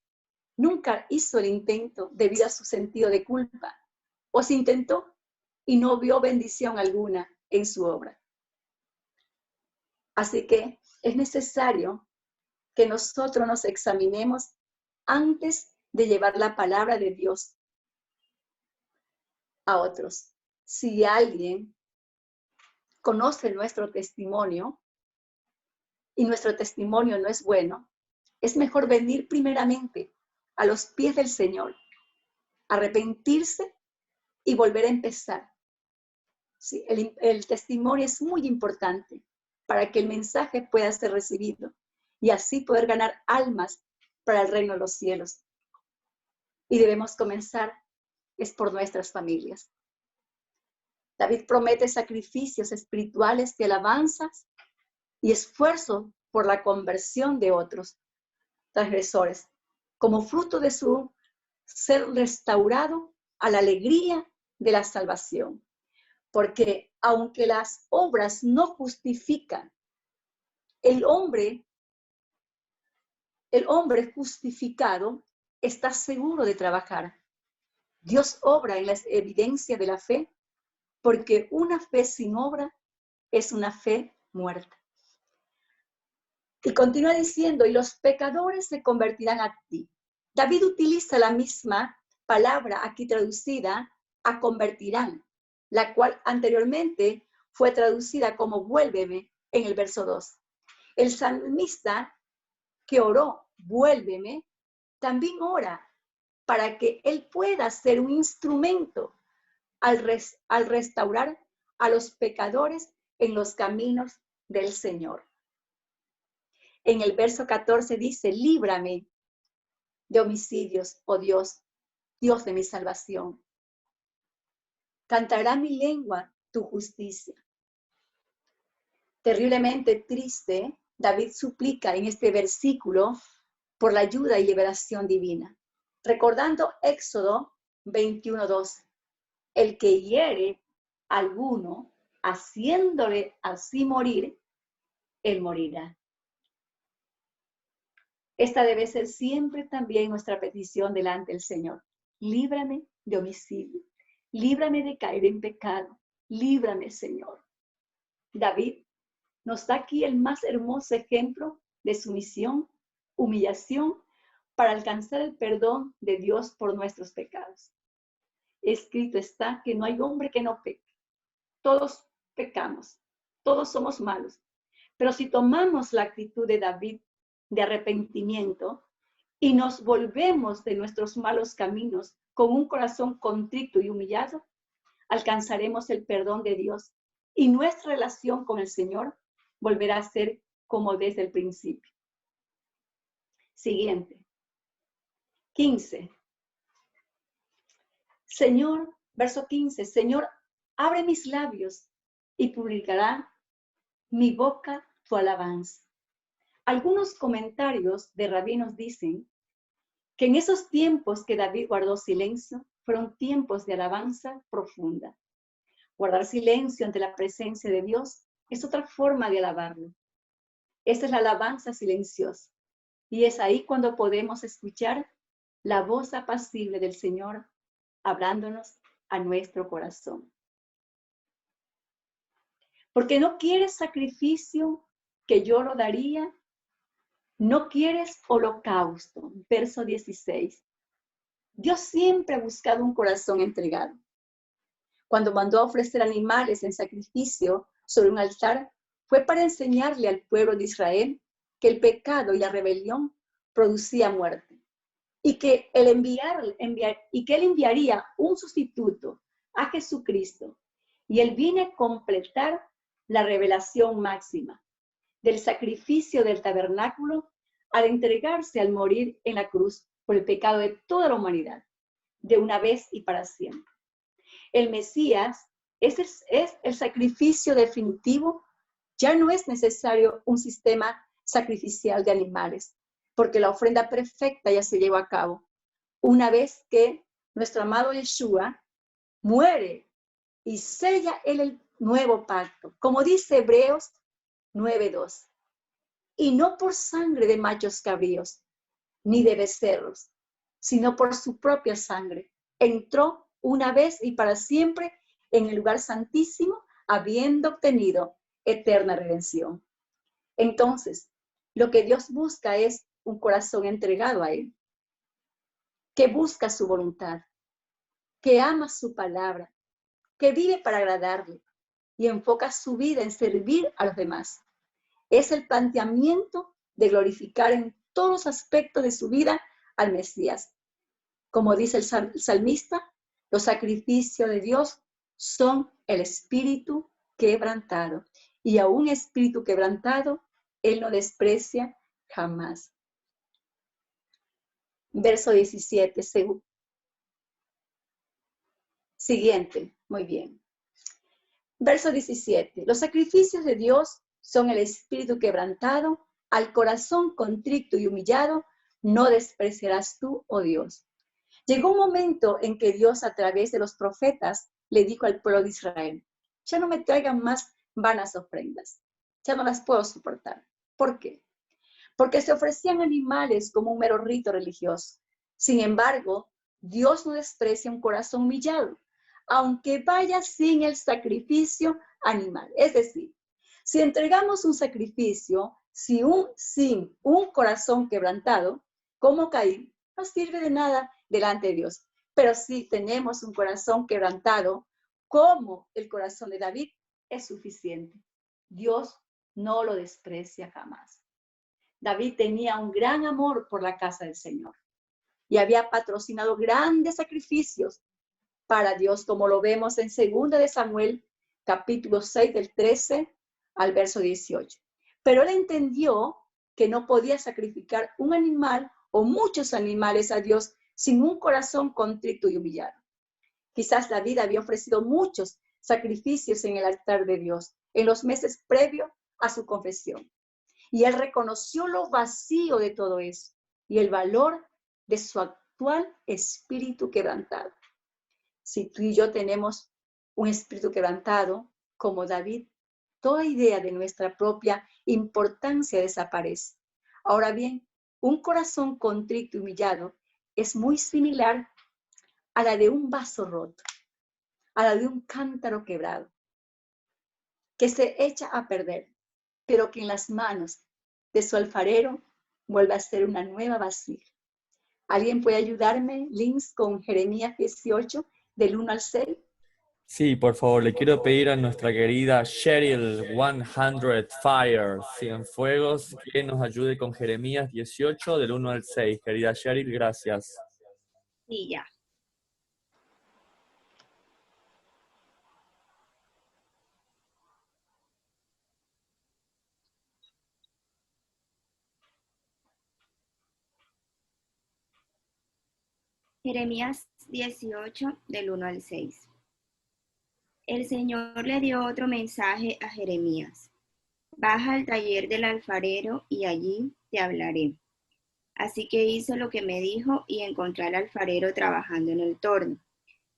nunca hizo el intento debido a su sentido de culpa o si intentó y no vio bendición alguna en su obra. Así que es necesario que nosotros nos examinemos antes de llevar la palabra de Dios a otros. Si alguien conoce nuestro testimonio y nuestro testimonio no es bueno, es mejor venir primeramente a los pies del Señor, arrepentirse y volver a empezar. Sí, el testimonio es muy importante para que el mensaje pueda ser recibido y así poder ganar almas para el reino de los cielos. Y debemos comenzar es por nuestras familias. David promete sacrificios espirituales de alabanzas y esfuerzo por la conversión de otros transgresores, como fruto de su ser restaurado a la alegría de la salvación. Porque aunque las obras no justifican, el hombre justificado está seguro de trabajar. Dios obra en la evidencia de la fe, porque una fe sin obra es una fe muerta. Y continúa diciendo, y los pecadores se convertirán a ti. David utiliza la misma palabra aquí traducida a convertirán, la cual anteriormente fue traducida como vuélveme en el verso 2. El salmista que oró, vuélveme, también ora para que él pueda ser un instrumento al restaurar a los pecadores en los caminos del Señor. En el verso 14 dice, líbrame de homicidios, oh Dios, Dios de mi salvación. Cantará mi lengua tu justicia. Terriblemente triste, David suplica en este versículo por la ayuda y liberación divina, recordando Éxodo 21:2. El que hiere a alguno, haciéndole así morir, él morirá. Esta debe ser siempre también nuestra petición delante del Señor. Líbrame de homicidio, líbrame de caer en pecado, líbrame, Señor. David nos da aquí el más hermoso ejemplo de sumisión, humillación, para alcanzar el perdón de Dios por nuestros pecados. Escrito está que no hay hombre que no peque. Todos pecamos, todos somos malos. Pero si tomamos la actitud de David de arrepentimiento y nos volvemos de nuestros malos caminos con un corazón contrito y humillado, alcanzaremos el perdón de Dios y nuestra relación con el Señor volverá a ser como desde el principio. Siguiente. 15. Señor, verso 15, Señor, abre mis labios y publicará mi boca tu alabanza. Algunos comentarios de rabinos dicen que en esos tiempos que David guardó silencio, fueron tiempos de alabanza profunda. Guardar silencio ante la presencia de Dios es otra forma de alabarlo. Esa es la alabanza silenciosa. Y es ahí cuando podemos escuchar la voz apacible del Señor hablándonos a nuestro corazón. Porque no quieres sacrificio que yo lo daría, no quieres holocausto. Verso 16. Dios siempre ha buscado un corazón entregado. Cuando mandó a ofrecer animales en sacrificio sobre un altar, fue para enseñarle al pueblo de Israel que el pecado y la rebelión producía muerte. Y que él enviaría un sustituto a Jesucristo. Y él viene a completar la revelación máxima del sacrificio del tabernáculo al entregarse al morir en la cruz por el pecado de toda la humanidad, de una vez y para siempre. El Mesías es el sacrificio definitivo. Ya no es necesario un sistema sacrificial de animales, porque la ofrenda perfecta ya se llevó a cabo. Una vez que nuestro amado Yeshua muere y sella el nuevo pacto, como dice Hebreos 9:2. Y no por sangre de machos cabríos, ni de becerros, sino por su propia sangre. Entró una vez y para siempre en el lugar santísimo, habiendo obtenido eterna redención. Entonces, lo que Dios busca es un corazón entregado a Él, que busca su voluntad, que ama su palabra, que vive para agradarle y enfoca su vida en servir a los demás. Es el planteamiento de glorificar en todos los aspectos de su vida al Mesías. Como dice el salmista, los sacrificios de Dios son el espíritu quebrantado. Y a un espíritu quebrantado, Él no desprecia jamás. Verso 17. Siguiente. Muy bien. Verso 17. Los sacrificios de Dios son el espíritu quebrantado, al corazón contrito y humillado, no despreciarás tú, oh Dios. Llegó un momento en que Dios, a través de los profetas, le dijo al pueblo de Israel, ya no me traigan más vanas ofrendas, ya no las puedo soportar. ¿Por qué? Porque se ofrecían animales como un mero rito religioso. Sin embargo, Dios no desprecia un corazón humillado, aunque vaya sin el sacrificio animal. Es decir, si entregamos un sacrificio sin un corazón quebrantado, como Caín, no sirve de nada delante de Dios. Pero si tenemos un corazón quebrantado, como el corazón de David, es suficiente. Dios no lo desprecia jamás. David tenía un gran amor por la casa del Señor y había patrocinado grandes sacrificios para Dios, como lo vemos en 2 de Samuel, capítulo 6, del 13 al verso 18. Pero él entendió que no podía sacrificar un animal o muchos animales a Dios sin un corazón contrito y humillado. Quizás David había ofrecido muchos sacrificios en el altar de Dios en los meses previos a su confesión. Y él reconoció lo vacío de todo eso y el valor de su actual espíritu quebrantado. Si tú y yo tenemos un espíritu quebrantado, como David, toda idea de nuestra propia importancia desaparece. Ahora bien, un corazón contrito y humillado es muy similar a la de un vaso roto, a la de un cántaro quebrado, que se echa a perder, pero que en las manos de su alfarero vuelve a ser una nueva vasija. ¿Alguien puede ayudarme, Lins, con Jeremías 18, del 1 al 6?
Sí, por favor, le quiero pedir a nuestra querida Cheryl 100 Fire, Cienfuegos, que nos ayude con Jeremías 18, del 1 al 6. Querida Cheryl, gracias.
Y ya. Jeremías 18, del 1 al 6. El Señor le dio otro mensaje a Jeremías. Baja al taller del alfarero y allí te hablaré. Así que hice lo que me dijo y encontré al alfarero trabajando en el torno.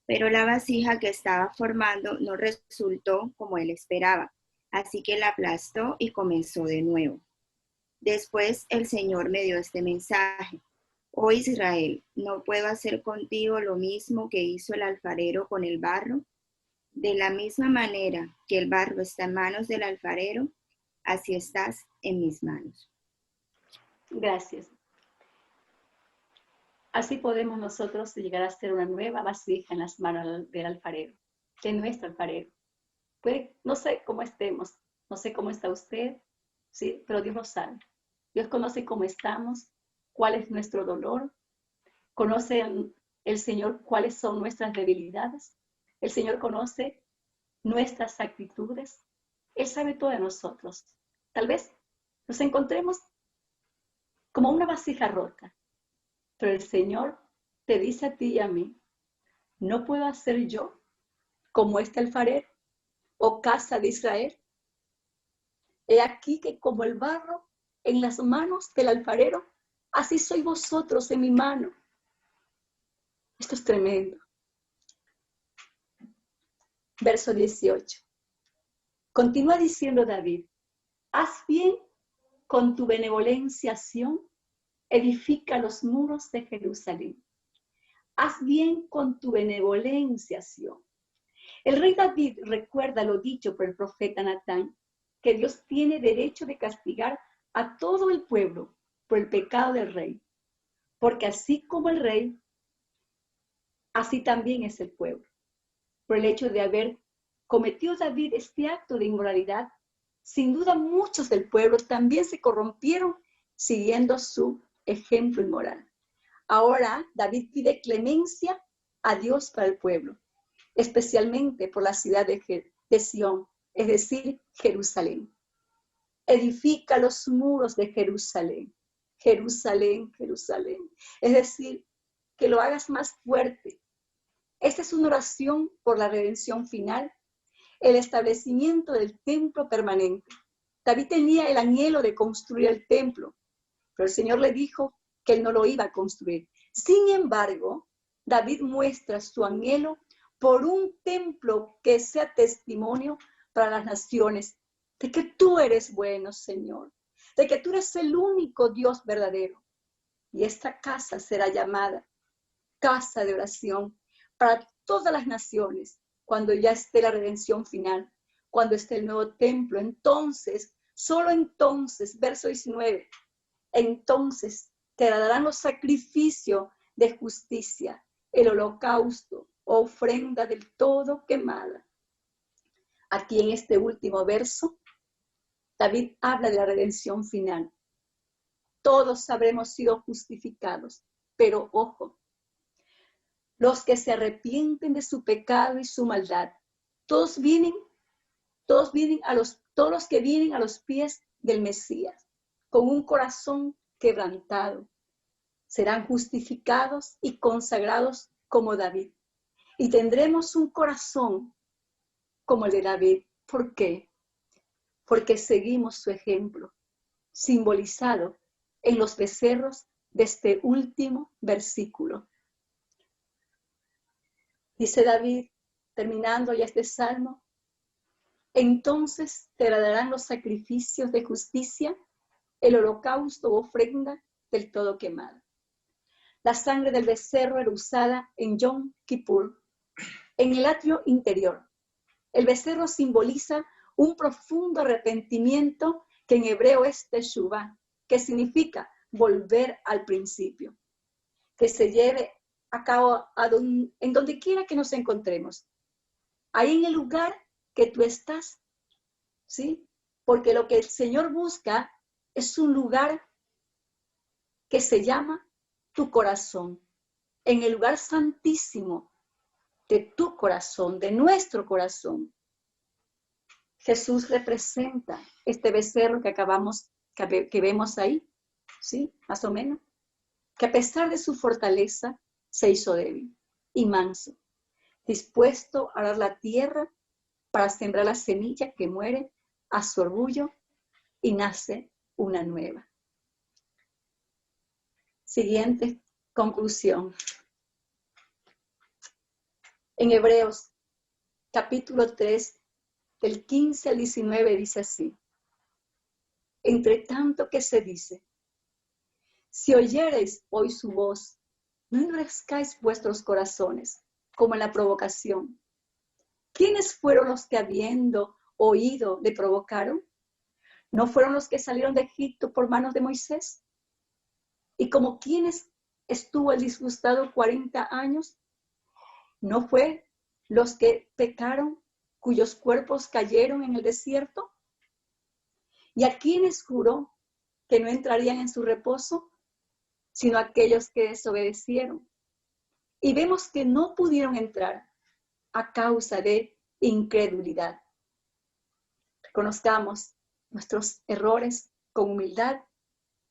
Pero la vasija que estaba formando no resultó como él esperaba. Así que la aplastó y comenzó de nuevo. Después el Señor me dio este mensaje. Oh Israel, ¿no puedo hacer contigo lo mismo que hizo el alfarero con el barro? De la misma manera que el barro está en manos del alfarero, así estás en mis manos.
Gracias. Así podemos nosotros llegar a ser una nueva vasija en las manos del alfarero, de nuestro alfarero. No sé cómo estemos, no sé cómo está usted, ¿sí? Pero Dios lo sabe. Dios conoce cómo estamos, cuál es nuestro dolor. Conoce el Señor cuáles son nuestras debilidades. El Señor conoce nuestras actitudes. Él sabe todo de nosotros. Tal vez nos encontremos como una vasija rota. Pero el Señor te dice a ti y a mí, ¿no puedo hacer yo como este alfarero, oh casa de Israel? He aquí que como el barro en las manos del alfarero, así sois vosotros en mi mano. Esto es tremendo. Verso 18. Continúa diciendo David, haz bien con tu benevolencia, Sión, edifica los muros de Jerusalén. Haz bien con tu benevolencia, Sión. El rey David recuerda lo dicho por el profeta Natán, que Dios tiene derecho de castigar a todo el pueblo por el pecado del rey, porque así como el rey, así también es el pueblo. Por el hecho de haber cometido David este acto de inmoralidad, sin duda muchos del pueblo también se corrompieron siguiendo su ejemplo inmoral. Ahora David pide clemencia a Dios para el pueblo, especialmente por la ciudad de Sión, es decir, Jerusalén. Edifica los muros de Jerusalén. Jerusalén, Jerusalén. Es decir, que lo hagas más fuerte. Esta es una oración por la redención final, el establecimiento del templo permanente. David tenía el anhelo de construir el templo, pero el Señor le dijo que él no lo iba a construir. Sin embargo, David muestra su anhelo por un templo que sea testimonio para las naciones de que tú eres bueno, Señor, de que tú eres el único Dios verdadero. Y esta casa será llamada casa de oración para todas las naciones, cuando ya esté la redención final, cuando esté el nuevo templo. Entonces, solo entonces, verso 19, entonces te darán los sacrificios de justicia, el holocausto, ofrenda del todo quemada. Aquí en este último verso, David habla de la redención final. Todos habremos sido justificados, pero ojo, los que se arrepienten de su pecado y su maldad, todos los que vienen a los pies del Mesías, con un corazón quebrantado, serán justificados y consagrados como David. Y tendremos un corazón como el de David. ¿Por qué? Porque seguimos su ejemplo, simbolizado en los becerros de este último versículo. Dice David, terminando ya este salmo, entonces te darán los sacrificios de justicia, el holocausto o ofrenda del todo quemada. La sangre del becerro era usada en Yom Kippur, en el atrio interior. El becerro simboliza un profundo arrepentimiento que en hebreo es teshuvah, que significa volver al principio, que se lleve a cabo en donde quiera que nos encontremos, ahí en el lugar que tú estás, ¿sí? Porque lo que el Señor busca es un lugar que se llama tu corazón, en el lugar santísimo de tu corazón, de nuestro corazón. Jesús representa este becerro que vemos ahí, ¿sí? Más o menos, que a pesar de su fortaleza se hizo débil y manso, dispuesto a dar la tierra para sembrar la semilla que muere a su orgullo y nace una nueva. Siguiente conclusión. En Hebreos, capítulo 3, del 15 al 19, dice así: entre tanto que se dice, si oyereis hoy su voz, no endurezcáis vuestros corazones, como en la provocación. ¿Quiénes fueron los que habiendo oído le provocaron? ¿No fueron los que salieron de Egipto por manos de Moisés? ¿Y como quienes estuvo el disgustado 40 años? ¿No fue los que pecaron, cuyos cuerpos cayeron en el desierto? ¿Y a quienes juró que no entrarían en su reposo, sino aquellos que desobedecieron? Y vemos que no pudieron entrar a causa de incredulidad. Reconozcamos nuestros errores con humildad,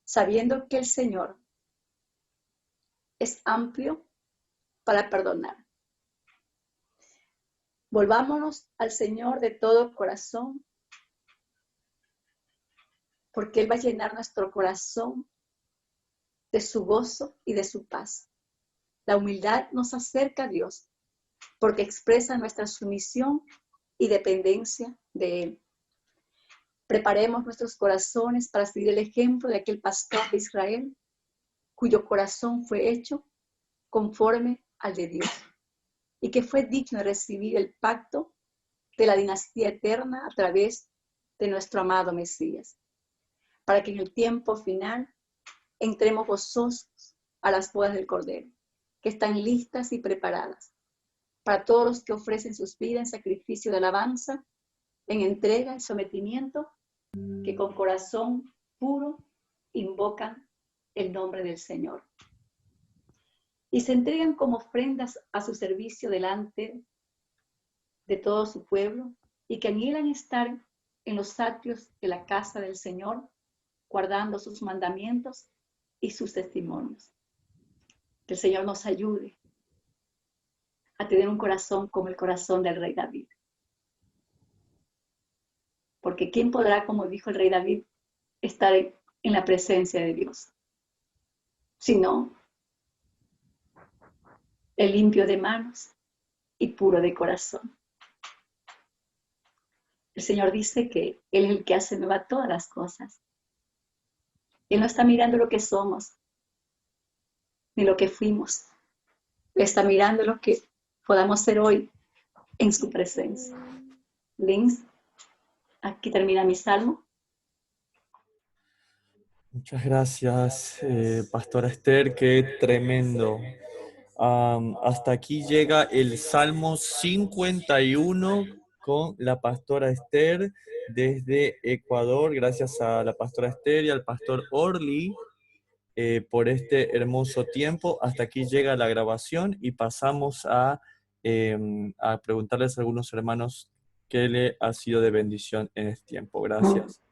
sabiendo que el Señor es amplio para perdonar. Volvámonos al Señor de todo corazón, porque Él va a llenar nuestro corazón de su gozo y de su paz. La humildad nos acerca a Dios, porque expresa nuestra sumisión y dependencia de Él. Preparemos nuestros corazones para seguir el ejemplo de aquel pastor de Israel, cuyo corazón fue hecho conforme al de Dios, y que fue digno de recibir el pacto de la dinastía eterna a través de nuestro amado Mesías, para que en el tiempo final entremos gozosos a las bodas del Cordero, que están listas y preparadas para todos los que ofrecen sus vidas en sacrificio de alabanza, en entrega y sometimiento, que con corazón puro invocan el nombre del Señor y se entregan como ofrendas a su servicio delante de todo su pueblo, y que anhelan estar en los atrios de la casa del Señor, guardando sus mandamientos y sus testimonios. Que el Señor nos ayude a tener un corazón como el corazón del rey David. Porque ¿quién podrá, como dijo el rey David, estar en la presencia de Dios? Sino el limpio de manos y puro de corazón. El Señor dice que Él es el que hace nueva todas las cosas. Él no está mirando lo que somos, ni lo que fuimos. está mirando lo que podamos hacer hoy en su presencia. Linz, aquí termina mi salmo.
Muchas gracias, Pastora Esther, qué tremendo. Hasta aquí llega el Salmo 51 con la Pastora Esther desde Ecuador. Gracias a la Pastora Esther y al Pastor Orly por este hermoso tiempo. Hasta aquí llega la grabación y pasamos a preguntarles a algunos hermanos qué le ha sido de bendición en este tiempo. Gracias.